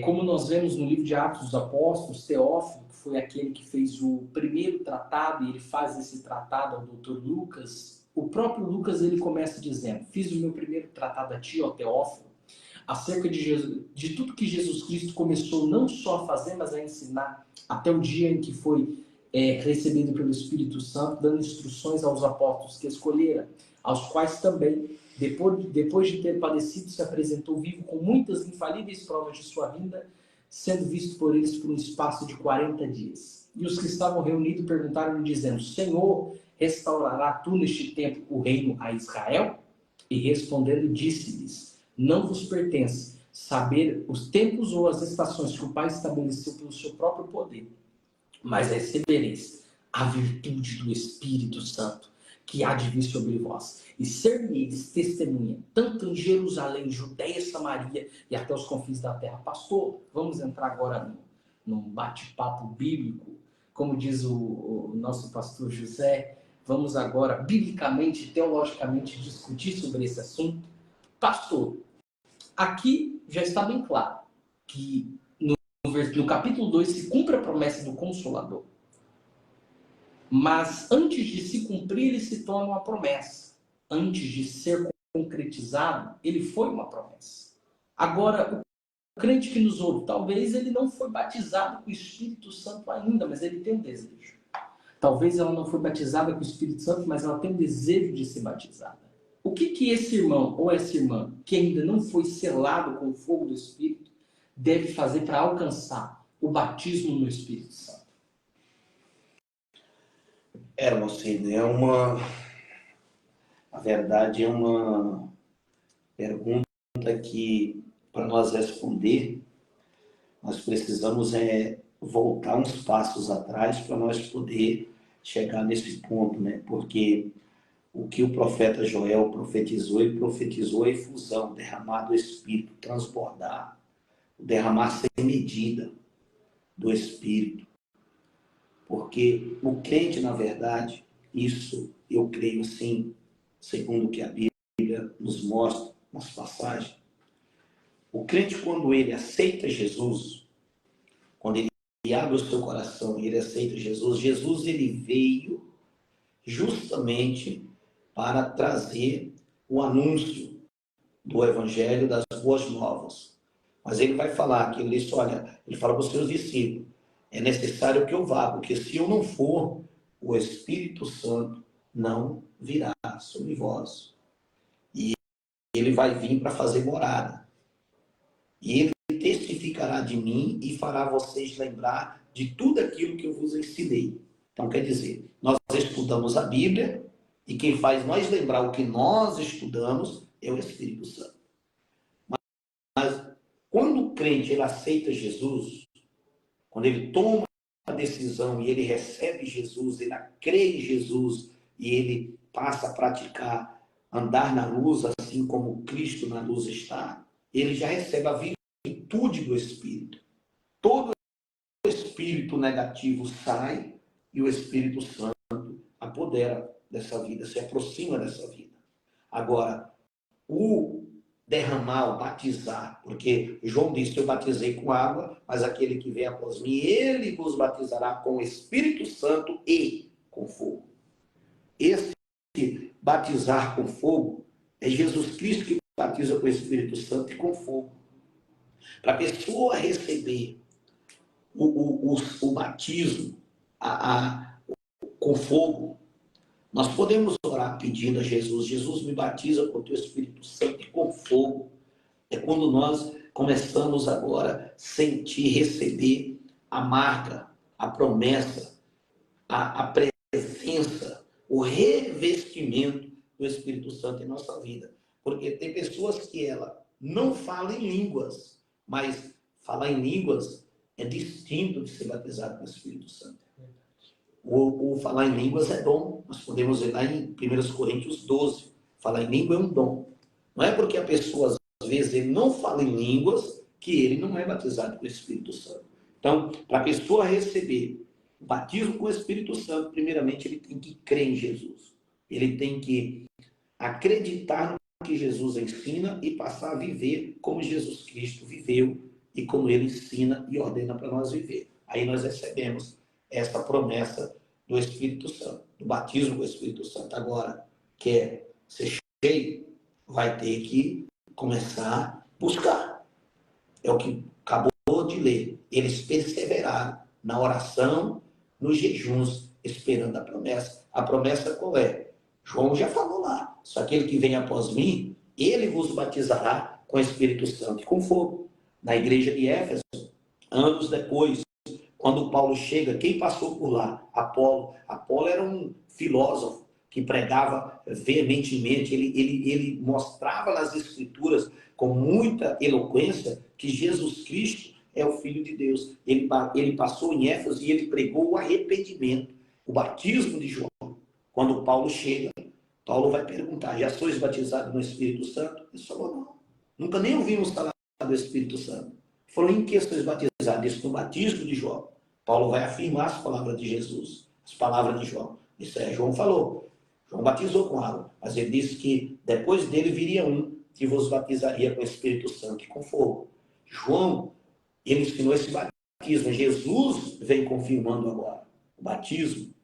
Como nós vemos no livro de Atos dos Apóstolos, Teófilo, que foi aquele que fez o primeiro tratado, e ele faz esse tratado ao doutor Lucas. O próprio Lucas, ele começa dizendo: fiz o meu primeiro tratado a ti, ó Teófilo, acerca de tudo que Jesus Cristo começou não só a fazer, mas a ensinar, até o dia em que foi recebido pelo Espírito Santo, dando instruções aos apóstolos que escolhera, aos quais também, depois de ter padecido, se apresentou vivo com muitas infalíveis provas de sua vinda, sendo visto por eles por um espaço de 40 dias. E os que estavam reunidos perguntaram-lhe, dizendo: Senhor, restaurará tu neste tempo o reino a Israel? E respondendo, disse-lhes: não vos pertence saber os tempos ou as estações que o Pai estabeleceu pelo seu próprio poder, mas recebereis a virtude do Espírito Santo, que há de vir sobre vós, e ser-me-eis testemunha, tanto em Jerusalém, Judeia, Samaria e até os confins da terra. Pastor, vamos entrar agora num bate-papo bíblico, como diz o nosso pastor José. Vamos agora, biblicamente, teologicamente, discutir sobre esse assunto. Pastor, aqui já está bem claro que no capítulo 2 se cumpre a promessa do Consolador. Mas antes de se cumprir, ele se torna uma promessa. Antes de ser concretizado, ele foi uma promessa. Agora, o crente que nos ouve, talvez ele não foi batizado com o Espírito Santo ainda, mas ele tem um desejo. Talvez ela não foi batizada com o Espírito Santo, mas ela tem um desejo de ser batizada. O que esse irmão ou essa irmã, que ainda não foi selado com o fogo do Espírito, deve fazer para alcançar o batismo no Espírito Santo? Hermocino, na verdade, é uma pergunta que, para nós responder, nós precisamos voltar uns passos atrás para nós poder chegar nesse ponto, né? Porque o que o profeta Joel profetizou, ele profetizou a efusão, derramar do Espírito, transbordar, derramar sem medida do Espírito. Porque o crente, na verdade, isso eu creio sim, segundo o que a Bíblia nos mostra nas passagens, o crente, quando ele aceita Jesus, quando ele abre o seu coração e ele aceita Jesus, Jesus ele veio justamente para trazer o anúncio do Evangelho, das boas novas. Mas ele vai falar que ele disse, olha, ele fala para os seus discípulos, é necessário que eu vá, porque se eu não for, o Espírito Santo não virá sobre vós. E ele vai vir para fazer morada. E ele testificará de mim e fará vocês lembrar de tudo aquilo que eu vos ensinei. Então, quer dizer, nós estudamos a Bíblia e quem faz nós lembrar o que nós estudamos é o Espírito Santo. Mas quando o crente ele aceita Jesus, quando ele toma a decisão e ele recebe Jesus, ele crê em Jesus e ele passa a praticar, andar na luz, assim como Cristo na luz está, ele já recebe a virtude do Espírito. Todo espírito negativo sai e o Espírito Santo apodera dessa vida, se aproxima dessa vida. Agora, o derramar, o batizar, porque João disse, eu batizei com água, mas aquele que vem após mim, ele vos batizará com o Espírito Santo e com fogo. Esse batizar com fogo é Jesus Cristo que batiza com o Espírito Santo e com fogo. Para a pessoa receber o batismo com fogo, nós podemos orar pedindo a Jesus, Jesus me batiza com o teu Espírito Santo e com fogo. É quando nós começamos agora a sentir, receber a marca, a promessa, a presença, o revestimento do Espírito Santo em nossa vida. Porque tem pessoas que ela não falam em línguas, mas falar em línguas é distinto de ser batizado com o Espírito Santo. O falar em línguas é dom. Nós podemos ver lá em 1 Coríntios 12. Falar em língua é um dom. Não é porque a pessoa, às vezes ele não fala em línguas, que ele não é batizado com o Espírito Santo. Então, para a pessoa receber o batismo com o Espírito Santo, primeiramente ele tem que crer em Jesus. Ele tem que acreditar no que Jesus ensina e passar a viver como Jesus Cristo viveu e como ele ensina e ordena para nós viver. Aí nós recebemos essa promessa do Espírito Santo, do batismo com o Espírito Santo. Agora, quer ser cheio, vai ter que começar a buscar. É o que acabou de ler. Eles perseveraram na oração, nos jejuns, esperando a promessa. A promessa qual é? João já falou lá. Só aquele que vem após mim, ele vos batizará com o Espírito Santo e com fogo. Na igreja de Éfeso, anos depois, quando Paulo chega, quem passou por lá? Apolo. Apolo era um filósofo que pregava veementemente, ele mostrava nas Escrituras com muita eloquência que Jesus Cristo é o Filho de Deus. Ele passou em Éfeso e ele pregou o arrependimento, o batismo de João. Quando Paulo chega, Paulo vai perguntar, já sois batizados no Espírito Santo? Ele falou, não. Nunca nem ouvimos falar do Espírito Santo. Falou, em que sois batizados? Isso no batismo de João. Paulo vai afirmar as palavras de Jesus, as palavras de João. Isso é, João falou. João batizou com água, mas ele disse que depois dele viria um que vos batizaria com o Espírito Santo e com fogo. João, ele ensinou esse batismo. Jesus vem confirmando agora o batismo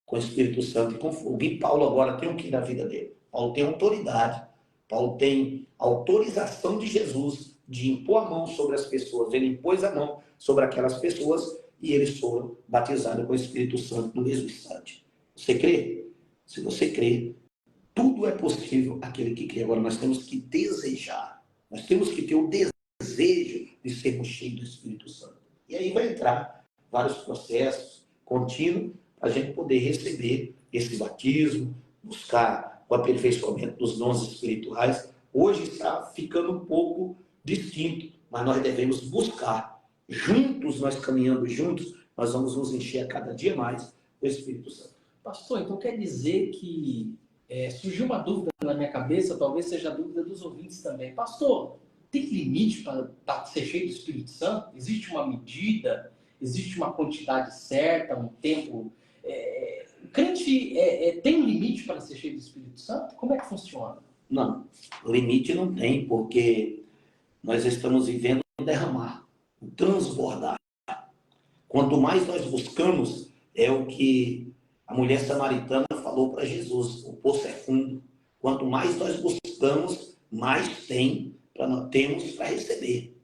com o Espírito Santo e com fogo. E Paulo agora tem o que na vida dele? Paulo tem autoridade. Paulo tem autorização de Jesus de impor a mão sobre as pessoas. Ele impôs a mão sobre aquelas pessoas e eles foram batizados com o Espírito Santo no mesmo instante. Você crê? Se você crê, tudo é possível àquele que crê. Agora nós temos que desejar. Nós temos que ter o desejo de sermos cheios do Espírito Santo. E aí vai entrar vários processos contínuos para a gente poder receber esse batismo, buscar o aperfeiçoamento dos dons espirituais. Hoje está ficando um pouco distinto, mas nós devemos buscar. Juntos, nós caminhando juntos, nós vamos nos encher a cada dia mais do Espírito Santo. Pastor, então quer dizer que surgiu uma dúvida na minha cabeça, talvez seja a dúvida dos ouvintes também. Pastor, tem limite para ser cheio do Espírito Santo? Existe uma medida? Existe uma quantidade certa, um tempo? O crente tem um limite para ser cheio do Espírito Santo? Como é que funciona? Não, limite não tem, porque nós estamos vivendo um derramar, um transbordar. Quanto mais nós buscamos, é o que a mulher samaritana falou para Jesus, o poço é fundo. Quanto mais nós buscamos, mais temos para receber.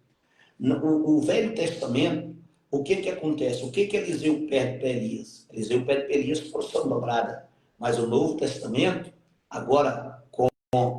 O Velho Testamento, o que acontece? O que Eliseu pede para Elias? Eliseu pede para Elias porção dobrada. Mas o Novo Testamento, agora,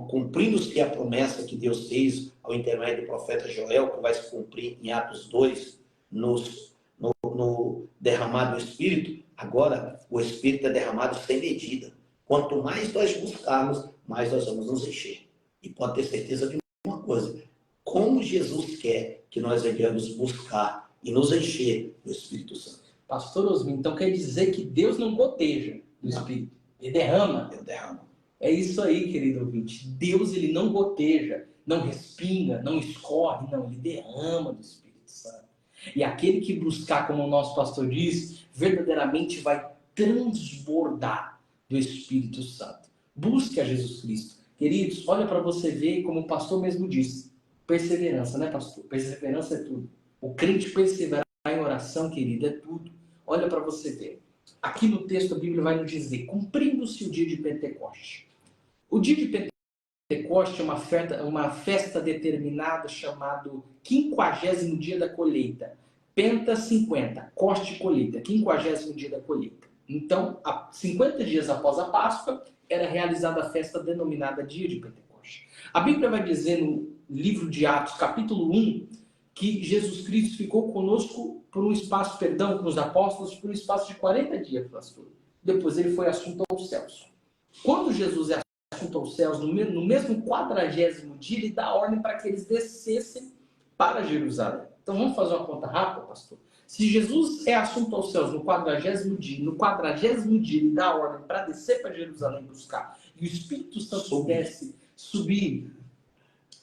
cumprindo-se a promessa que Deus fez ao intermédio do profeta Joel, que vai se cumprir em Atos 2, no derramado do Espírito, agora o Espírito é derramado sem medida. Quanto mais nós buscarmos, mais nós vamos nos encher. E pode ter certeza de uma coisa, como Jesus quer que nós venhamos buscar e nos encher do Espírito Santo. Pastor Osmin, então quer dizer que Deus não goteja do Espírito, ele derrama. Ele derrama. É isso aí, querido ouvinte. Deus, ele não goteja, não respinga, não escorre, não, ele derrama do Espírito Santo. E aquele que buscar, como o nosso pastor diz, verdadeiramente vai transbordar do Espírito Santo. Busque a Jesus Cristo. Queridos, olha para você ver, como o pastor mesmo disse, perseverança, né, pastor? Perseverança é tudo. O crente perseverar em oração, querido, é tudo. Olha para você ver. Aqui no texto a Bíblia vai nos dizer, cumprindo-se o dia de Pentecoste. O dia de Pentecoste é uma festa determinada chamado 50º dia da colheita. Penta 50, coste colheita, 50º dia da colheita. Então, 50 dias após a Páscoa, era realizada a festa denominada dia de Pentecoste. A Bíblia vai dizer no livro de Atos, capítulo 1, que Jesus Cristo ficou conosco por um espaço, com os apóstolos, por um espaço de 40 dias, pastor. Depois ele foi assunto aos céus. Quando Jesus é assunto aos céus, no mesmo 40º dia, ele dá ordem para que eles descessem para Jerusalém. Então vamos fazer uma conta rápida, pastor? Se Jesus é assunto aos céus no 40º dia, no 40º dia ele dá ordem para descer para Jerusalém buscar, e o Espírito Santo pudesse subir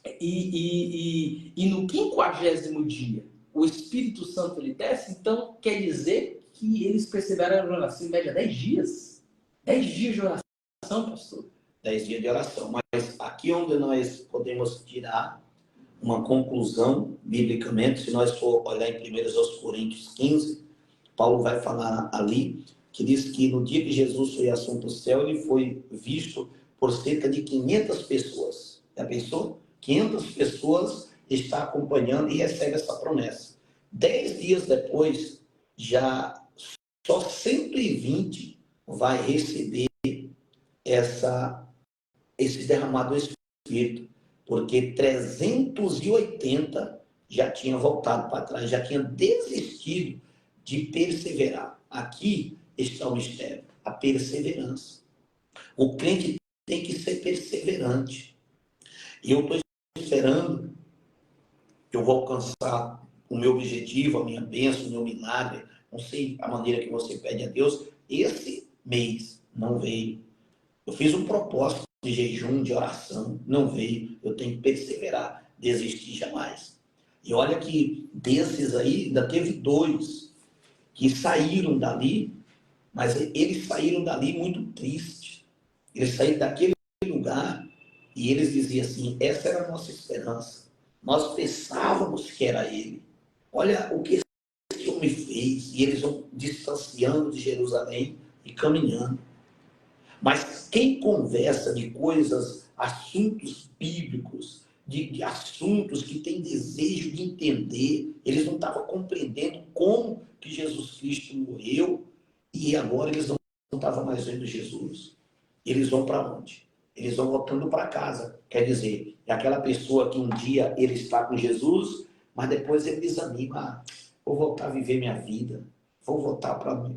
E no 50º dia, o Espírito Santo ele desce, então quer dizer que eles perseveraram na oração em média 10 dias. 10 dias de oração, pastor. 10 dias de oração. Mas aqui onde nós podemos tirar uma conclusão, biblicamente, se nós for olhar em 1 Coríntios 15, Paulo vai falar ali, que diz que no dia que Jesus foi assunto ao céu, ele foi visto por cerca de 500 pessoas. Já pensou? 500 pessoas está acompanhando e recebe essa promessa. 10 dias depois, já só 120 vai receber esse derramado do Espírito, porque 380 já tinham voltado para trás, já tinham desistido de perseverar. Aqui está o mistério, a perseverança. O crente tem que ser perseverante. E eu estou esperando que eu vou alcançar o meu objetivo, a minha bênção, o meu milagre, não sei a maneira que você pede a Deus, esse mês não veio. Eu fiz um propósito de jejum, de oração, não veio. Eu tenho que perseverar, desistir jamais. E olha que desses aí, ainda teve 2 que saíram dali, mas eles saíram dali muito tristes. Eles saíram daquele lugar e eles diziam assim, essa era a nossa esperança. Nós pensávamos que era ele. Olha o que esse homem fez. E eles vão distanciando de Jerusalém e caminhando. Mas quem conversa de coisas, assuntos bíblicos, de assuntos que tem desejo de entender, eles não estavam compreendendo como que Jesus Cristo morreu e agora eles não estavam mais vendo Jesus. Eles vão para onde? Eles vão voltando para casa. Quer dizer, é aquela pessoa que um dia ele está com Jesus, mas depois ele desanima. Vou voltar a viver minha vida. Vou voltar para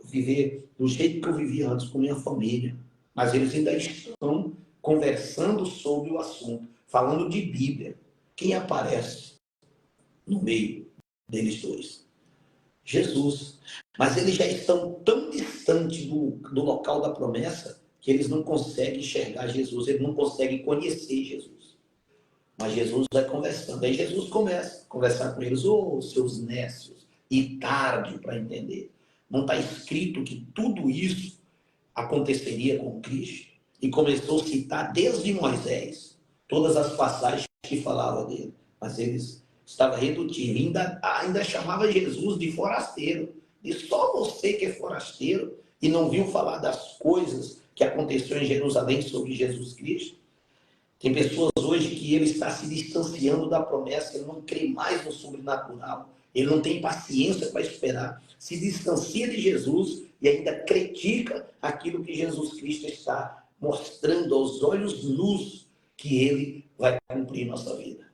viver do jeito que eu vivia antes com minha família. Mas eles ainda estão conversando sobre o assunto, falando de Bíblia. Quem aparece no meio deles dois? Jesus. Mas eles já estão tão distantes do local da promessa que eles não conseguem enxergar Jesus, eles não conseguem conhecer Jesus. Mas Jesus vai conversando. Aí Jesus começa a conversar com eles, seus nécios, e tarde para entender. Não está escrito que tudo isso aconteceria com Cristo? E começou a citar desde Moisés todas as passagens que falavam dele. Mas eles estavam redutivos, ainda chamava Jesus de forasteiro. E só você que é forasteiro e não viu falar das coisas que aconteceu em Jerusalém sobre Jesus Cristo. Tem pessoas hoje que ele está se distanciando da promessa, ele não crê mais no sobrenatural, ele não tem paciência para esperar, se distancia de Jesus e ainda critica aquilo que Jesus Cristo está mostrando aos olhos nus que ele vai cumprir em nossa vida.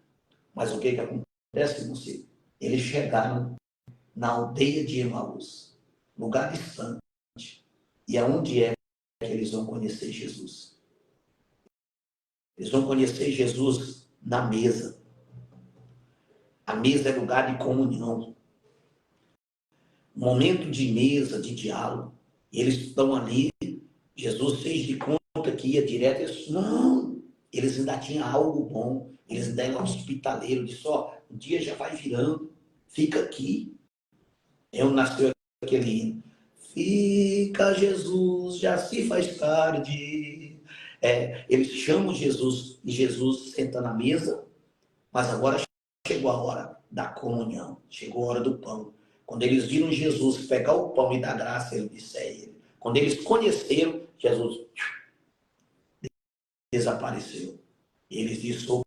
Mas o que acontece com você? Eles chegaram na aldeia de Emaús, lugar distante, e aonde é que eles vão conhecer Jesus? Eles vão conhecer Jesus na mesa. A mesa é lugar de comunhão. Momento de mesa, de diálogo. E eles estão ali. Jesus fez de conta que ia direto. Eles, não. Eles ainda tinham algo bom. Eles ainda eram hospitaleiros. Disse, o dia já vai virando. Fica aqui. Eu nasceu aquele hino. Fica, Jesus, já se faz tarde. Eles chamam Jesus e Jesus senta na mesa, mas agora chegou a hora da comunhão, chegou a hora do pão. Quando eles viram Jesus pegar o pão e dar graça, ele disse a ele. Quando eles conheceram, Jesus desapareceu. E eles disseram,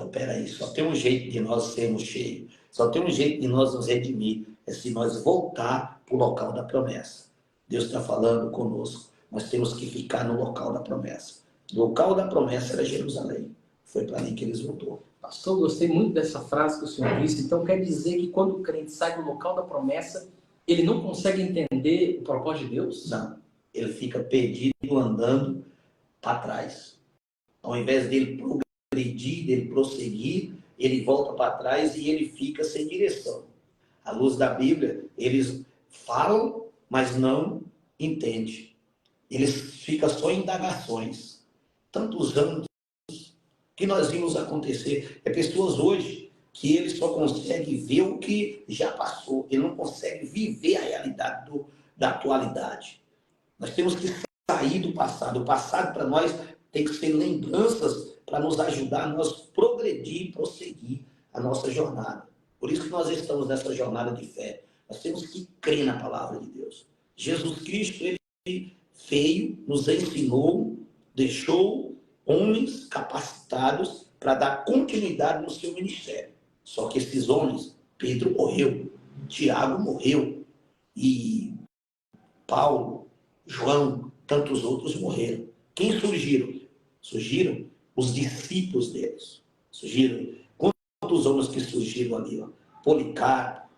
peraí, só tem um jeito de nós sermos cheios, só tem um jeito de nós nos redimir, é se nós voltar para o local da promessa. Deus está falando conosco, nós temos que ficar no local da promessa. O local da promessa era Jerusalém. Foi para ali que eles voltou. Pastor, gostei muito dessa frase que o senhor disse. Então quer dizer que quando o crente sai do local da promessa, ele não consegue entender o propósito de Deus? Não. Ele fica perdido andando para trás. Ao invés dele progredir, dele prosseguir, ele volta para trás e ele fica sem direção. À luz da Bíblia, eles falam, mas não entendem. Eles ficam só em indagações. Tantos anos que nós vimos acontecer. É pessoas hoje que ele só consegue ver o que já passou, ele não consegue viver a realidade da atualidade. Nós temos que sair do passado. O passado para nós tem que ser lembranças para nos ajudar a nós progredir e prosseguir a nossa jornada. Por isso que nós estamos nessa jornada de fé. Nós temos que crer na palavra de Deus. Jesus Cristo, ele veio, nos ensinou, deixou homens capacitados para dar continuidade no seu ministério. Só que esses homens, Pedro morreu, Tiago morreu, e Paulo, João, tantos outros morreram. Quem surgiram? Surgiram os discípulos deles. Surgiram. Quantos homens que surgiram ali? Ó? Policarpo,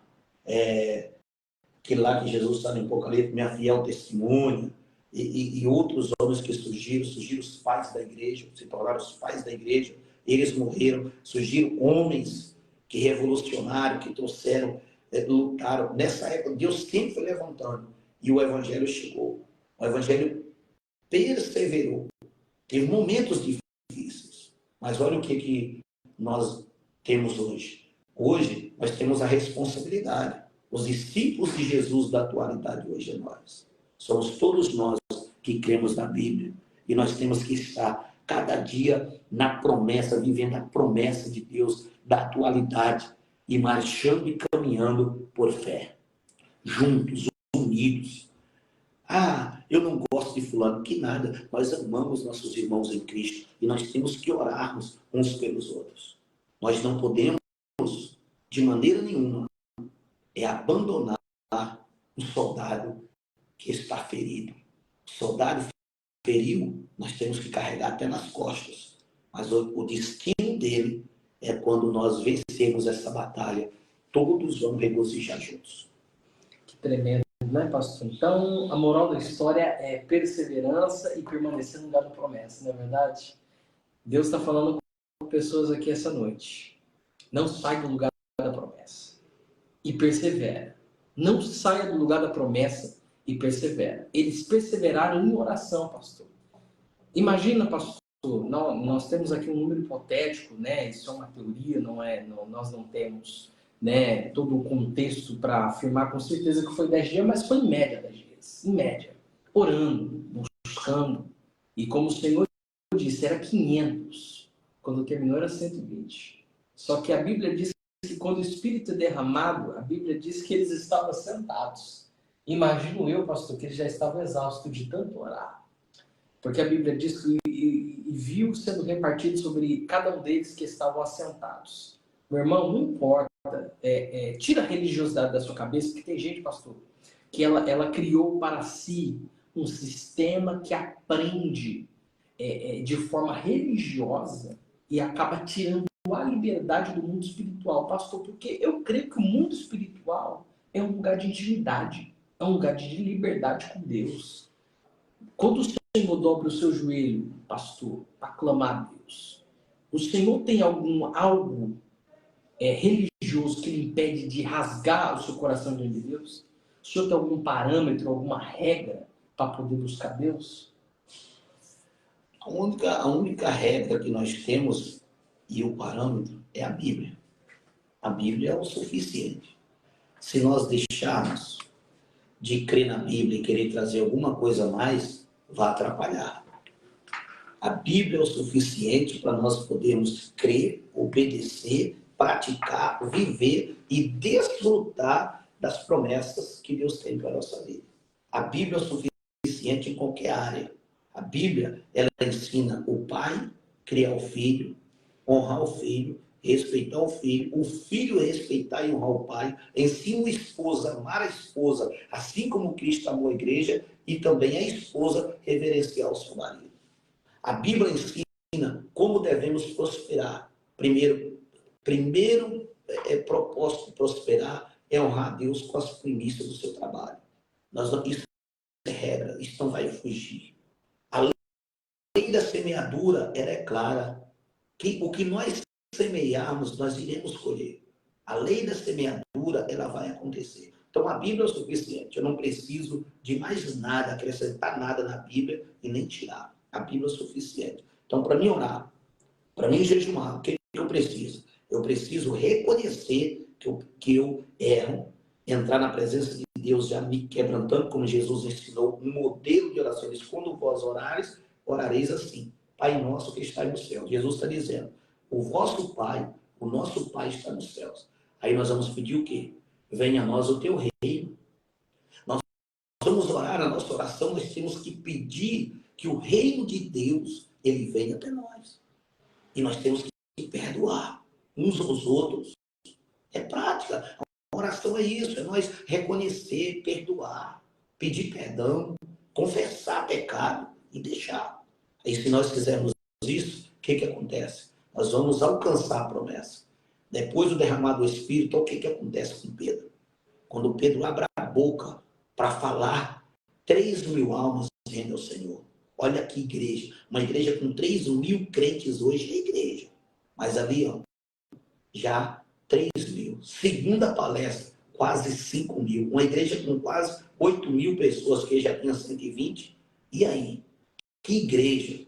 aquele lá que Jesus está no Apocalipse, minha fiel testemunha, e outros homens que surgiram os pais da igreja, se tornaram os pais da igreja, eles morreram, surgiram homens que revolucionaram, que trouxeram, lutaram. Nessa época, Deus sempre foi levantando, e o evangelho chegou. O evangelho perseverou. Teve momentos difíceis, mas olha o que nós temos hoje. Hoje, nós temos a responsabilidade. Os discípulos de Jesus da atualidade hoje é nós. Somos todos nós que cremos na Bíblia. E nós temos que estar cada dia na promessa, vivendo a promessa de Deus da atualidade e marchando e caminhando por fé. Juntos, unidos. Ah, eu não gosto de fulano, que nada. Nós amamos nossos irmãos em Cristo e nós temos que orarmos uns pelos outros. Nós não podemos, de maneira nenhuma, abandonar um soldado que está ferido. O soldado feriu, nós temos que carregar até nas costas. Mas o destino dele é quando nós vencermos essa batalha, todos vão regozijar juntos. Que tremendo, né, pastor? Então, a moral da história é perseverança e permanecer no lugar da promessa, não é verdade? Deus está falando com pessoas aqui essa noite. Não sai do lugar da promessa e persevera. Não saia do lugar da promessa e persevera. Eles perseveraram em oração, pastor. Imagina, pastor, nós temos aqui um número hipotético, né? Isso é uma teoria, nós não temos, né, todo o contexto para afirmar com certeza que foi 10 dias, mas foi em média 10 dias. Em média. Orando, buscando. E como o Senhor disse, era 500. Quando terminou era 120. Só que a Bíblia diz que quando o Espírito é derramado, a Bíblia diz que eles estavam sentados. Imagino eu, pastor, que eles já estavam exaustos de tanto orar. Porque a Bíblia diz que e viu sendo repartido sobre cada um deles que estavam assentados. Meu irmão, não importa. Tira a religiosidade da sua cabeça, porque tem gente, pastor, que ela criou para si um sistema que aprende de forma religiosa e acaba tirando a liberdade do mundo espiritual. Pastor, porque eu creio que o mundo espiritual é um lugar de intimidade, é um lugar de liberdade com Deus. Quando o Senhor dobra o seu joelho, pastor, para clamar a Deus, o Senhor tem algo religioso que lhe impede de rasgar o seu coração diante de Deus? O Senhor tem algum parâmetro, alguma regra para poder buscar Deus? A única regra que nós temos e o parâmetro é a Bíblia. A Bíblia é o suficiente. Se nós deixarmos de crer na Bíblia e querer trazer alguma coisa a mais, vai atrapalhar. A Bíblia é o suficiente para nós podermos crer, obedecer, praticar, viver e desfrutar das promessas que Deus tem para a nossa vida. A Bíblia é o suficiente em qualquer área. A Bíblia, ela ensina o pai, criar o filho, honrar o filho, respeitar o filho respeitar e honrar o pai, ensina o esposo a amar a esposa, assim como Cristo amou a igreja, e também a esposa reverenciar o seu marido. A Bíblia ensina como devemos prosperar. Primeiro propósito de prosperar é honrar a Deus com as primícias do seu trabalho. Isso é regra, isso não vai fugir. A lei da semeadura, ela é clara. O que nós semearmos, nós iremos colher. A lei da semeadura, ela vai acontecer. Então, a Bíblia é o suficiente. Eu não preciso de mais nada, acrescentar nada na Bíblia e nem tirar. A Bíblia é o suficiente. Então, para mim orar, Para mim jejuar, o que eu preciso? Eu preciso reconhecer que eu erro, entrar na presença de Deus já me quebrantando, como Jesus ensinou, um modelo de oração. Ele diz, quando vós orares, orareis assim. Pai nosso que está no céu. Jesus está dizendo, o vosso Pai, o nosso Pai está nos céus. Aí nós vamos pedir o quê? Venha a nós o teu reino. Nós vamos orar, a nossa oração, nós temos que pedir que o reino de Deus, ele venha até nós. E nós temos que perdoar uns aos outros. É prática. A oração é isso, é nós reconhecer, perdoar, pedir perdão, confessar pecado e deixar. E se nós fizermos isso, o que acontece? Nós vamos alcançar a promessa. Depois do derramar do Espírito, o que acontece com Pedro? Quando Pedro abre a boca para falar, 3.000 almas rendem ao Senhor. Olha que igreja. Uma igreja com 3.000 crentes hoje é igreja. Mas ali, ó, já 3.000. Segunda palestra, quase 5.000. Uma igreja com quase 8.000 pessoas, que já tinha 120. E aí? Que igreja?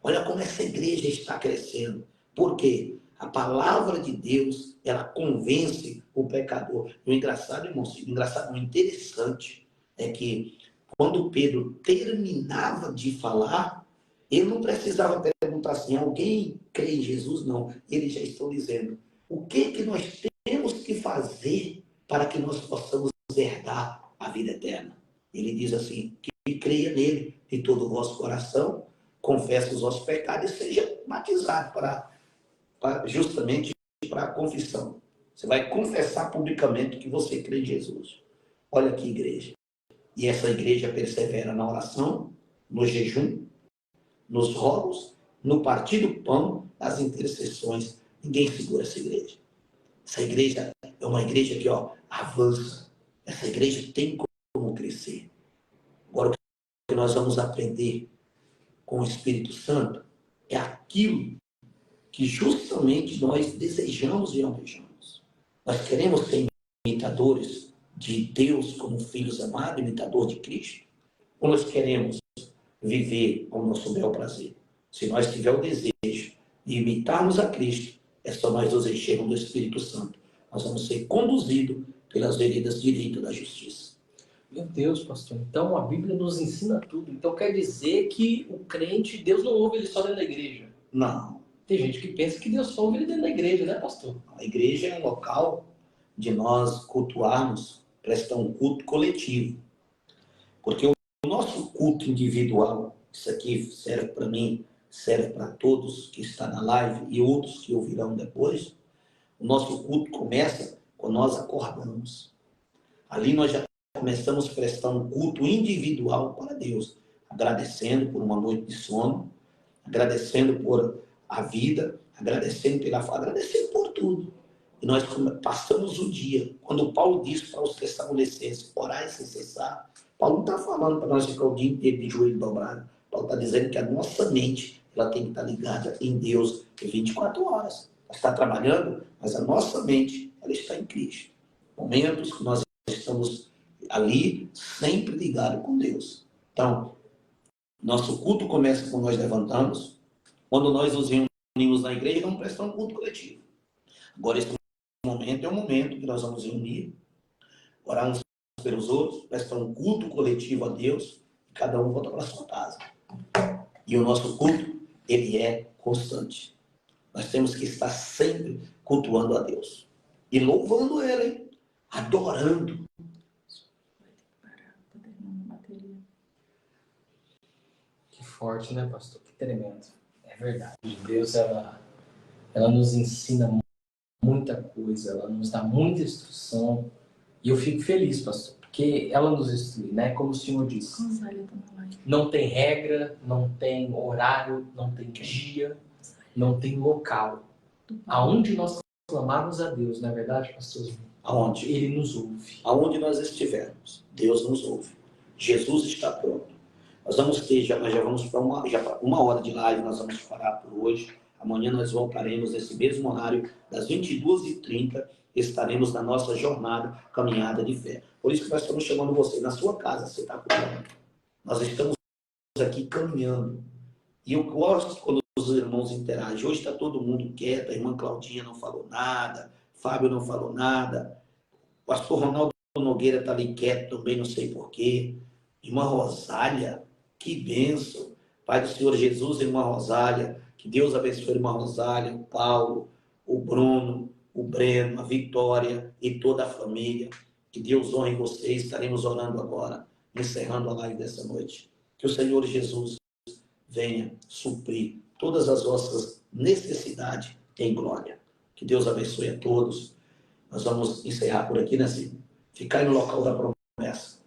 Olha como essa igreja está crescendo. Por quê? A palavra de Deus, ela convence o pecador. E o engraçado, irmão, o interessante é que quando Pedro terminava de falar, ele não precisava perguntar assim, alguém crê em Jesus? Não. Eles já estão dizendo, o que nós temos que fazer para que nós possamos herdar a vida eterna? Ele diz assim, que creia nele de todo o vosso coração, confesse os vossos pecados e seja batizado justamente para a confissão. Você vai confessar publicamente que você crê em Jesus. Olha que igreja. E essa igreja persevera na oração, no jejum, nos rogos, no partir do pão, nas intercessões. Ninguém segura essa igreja. Essa igreja é uma igreja que avança. Essa igreja tem como crescer. Agora, o que nós vamos aprender com o Espírito Santo é aquilo que justamente nós desejamos e almejamos. Nós queremos ser imitadores de Deus como filhos amados, imitador de Cristo, ou nós queremos viver ao nosso bel prazer? Se nós tivermos o desejo de imitarmos a Cristo, é só nós nos enchermos do Espírito Santo. Nós vamos ser conduzidos pelas veredas direitas da justiça. Meu Deus, pastor. Então a Bíblia nos ensina tudo. Então quer dizer que o crente, Deus não ouve ele só dentro da igreja? Não. Tem gente que pensa que Deus só ouve ele dentro da igreja, né, pastor? A igreja é um local de nós cultuarmos, prestar um culto coletivo. Porque o nosso culto individual, isso aqui serve para mim, serve para todos que estão na live e outros que ouvirão depois. O nosso culto começa quando nós acordamos. Ali nós já começamos a prestar um culto individual para Deus, agradecendo por uma noite de sono, agradecendo por a vida, agradecendo pela fala, agradecendo por tudo. E nós passamos o dia, quando Paulo diz para os Tessalonicenses, orar sem cessar, Paulo não está falando para nós ficar o dia inteiro de joelho dobrado. Paulo está dizendo que a nossa mente ela tem que estar ligada em Deus 24 horas. Ela está trabalhando, mas a nossa mente ela está em Cristo. Momentos que nós estamos ali sempre ligados com Deus. Então, nosso culto começa quando nós levantamos. Quando nós nos reunimos na igreja, vamos prestar um culto coletivo. Agora, esse momento é o momento que nós vamos reunir, orar uns pelos outros, prestar um culto coletivo a Deus, e cada um volta para a sua casa. E o nosso culto, ele é constante. Nós temos que estar sempre cultuando a Deus. E louvando Ele, adorando. Que forte, né, pastor? Que tremendo. É verdade. Deus, ela nos ensina muita coisa, ela nos dá muita instrução. E eu fico feliz, pastor, porque ela nos instrui, né? Como o senhor disse. Não tem regra, não tem horário, não tem dia, não tem local. Aonde nós clamarmos a Deus, não é verdade, pastor? Aonde? Ele nos ouve. Aonde nós estivermos, Deus nos ouve. Jesus está pronto. Nós já vamos para uma hora de live, nós vamos parar por hoje. Amanhã nós voltaremos nesse mesmo horário, das 22h30, estaremos na nossa jornada, caminhada de fé. Por isso que nós estamos chamando você, na sua casa, você está cuidando. Nós estamos aqui caminhando. E eu gosto quando os irmãos interagem. Hoje está todo mundo quieto, a irmã Claudinha não falou nada, Fábio não falou nada, o pastor Ronaldo Nogueira está ali quieto também, não sei porquê. Irmã Rosália, que bênção. Pai do Senhor Jesus, irmã Rosália, que Deus abençoe a irmã Rosália, o Paulo, o Bruno, o Breno, a Vitória e toda a família. Que Deus honre vocês. Estaremos orando agora, encerrando a live dessa noite. Que o Senhor Jesus venha suprir todas as vossas necessidades em glória. Que Deus abençoe a todos. Nós vamos encerrar por aqui, né, Senhor? Ficar no local da promessa.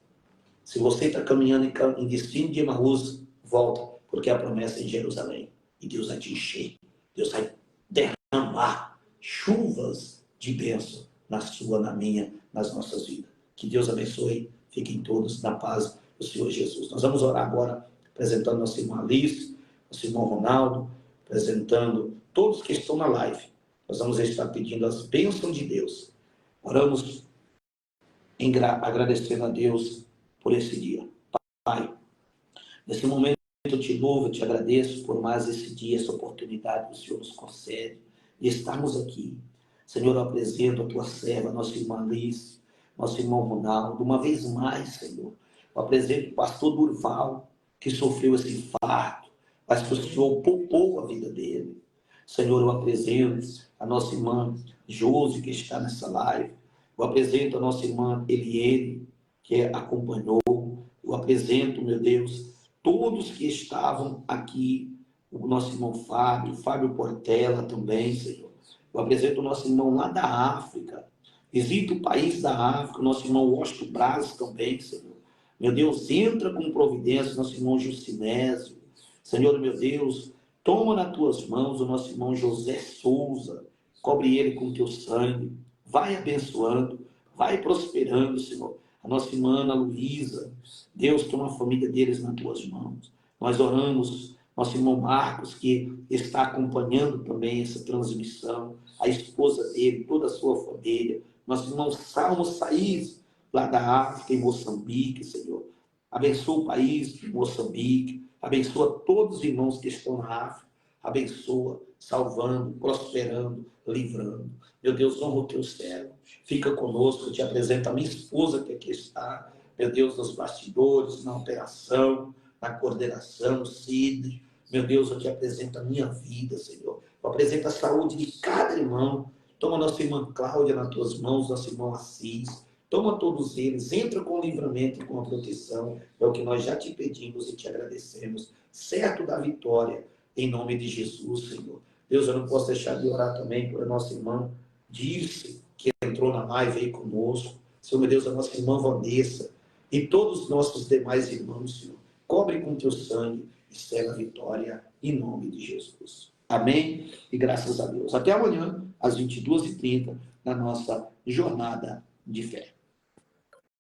Se você está caminhando em destino de Emaús, volta, porque a promessa é em Jerusalém. E Deus vai te encher. Deus vai derramar chuvas de bênção na sua, na minha, nas nossas vidas. Que Deus abençoe. Fiquem todos na paz do Senhor Jesus. Nós vamos orar agora, apresentando nossa irmã Alice, nosso irmão Ronaldo, apresentando todos que estão na live. Nós vamos estar pedindo as bênçãos de Deus. Oramos agradecendo a Deus por esse dia. Pai, nesse momento eu te louvo, eu te agradeço por mais esse dia, essa oportunidade que o Senhor nos concede de estarmos aqui. Senhor, eu apresento a tua serva, nossa irmã Alice, nosso irmão Ronaldo, uma vez mais, Senhor. Eu apresento o pastor Durval, que sofreu esse infarto, mas que o Senhor poupou a vida dele. Senhor, eu apresento a nossa irmã Josi, que está nessa live. Eu apresento a nossa irmã Eliene, que acompanhou. Eu apresento, meu Deus, todos que estavam aqui, o nosso irmão Fábio Portela também, Senhor. Eu apresento o nosso irmão lá da África. Visita o país da África, o nosso irmão Washington Braz também, Senhor. Meu Deus, entra com providência, nosso irmão Justinésio. Senhor, meu Deus, toma nas tuas mãos o nosso irmão José Souza. Cobre ele com teu sangue. Vai abençoando, vai prosperando, Senhor. A nossa irmã Ana Luísa, Deus, toma a família deles nas tuas mãos. Nós oramos, nosso irmão Marcos, que está acompanhando também essa transmissão, a esposa dele, toda a sua família. Nosso irmão Salmo Saiz, lá da África, em Moçambique, Senhor. Abençoa o país de Moçambique, abençoa todos os irmãos que estão na África, abençoa, salvando, prosperando, livrando. Meu Deus, honra o teu servo. Fica conosco, eu te apresento a minha esposa que aqui está, meu Deus, nos bastidores, na operação, na coordenação, Cid. Meu Deus, eu te apresento a minha vida, Senhor. Eu apresento a saúde de cada irmão. Toma nossa irmã Cláudia nas tuas mãos, nosso irmão Assis. Toma todos eles, entra com livramento e com a proteção. É o que nós já te pedimos e te agradecemos. Certo da vitória, em nome de Jesus, Senhor. Deus, eu não posso deixar de orar também por a nossa irmã Dirce, que entrou na live aí conosco. Senhor, meu Deus, a nossa irmã Vanessa e todos os nossos demais irmãos, Senhor. Cobre com teu sangue e será a vitória em nome de Jesus. Amém? E graças a Deus. Até amanhã, às 22h30, na nossa jornada de fé.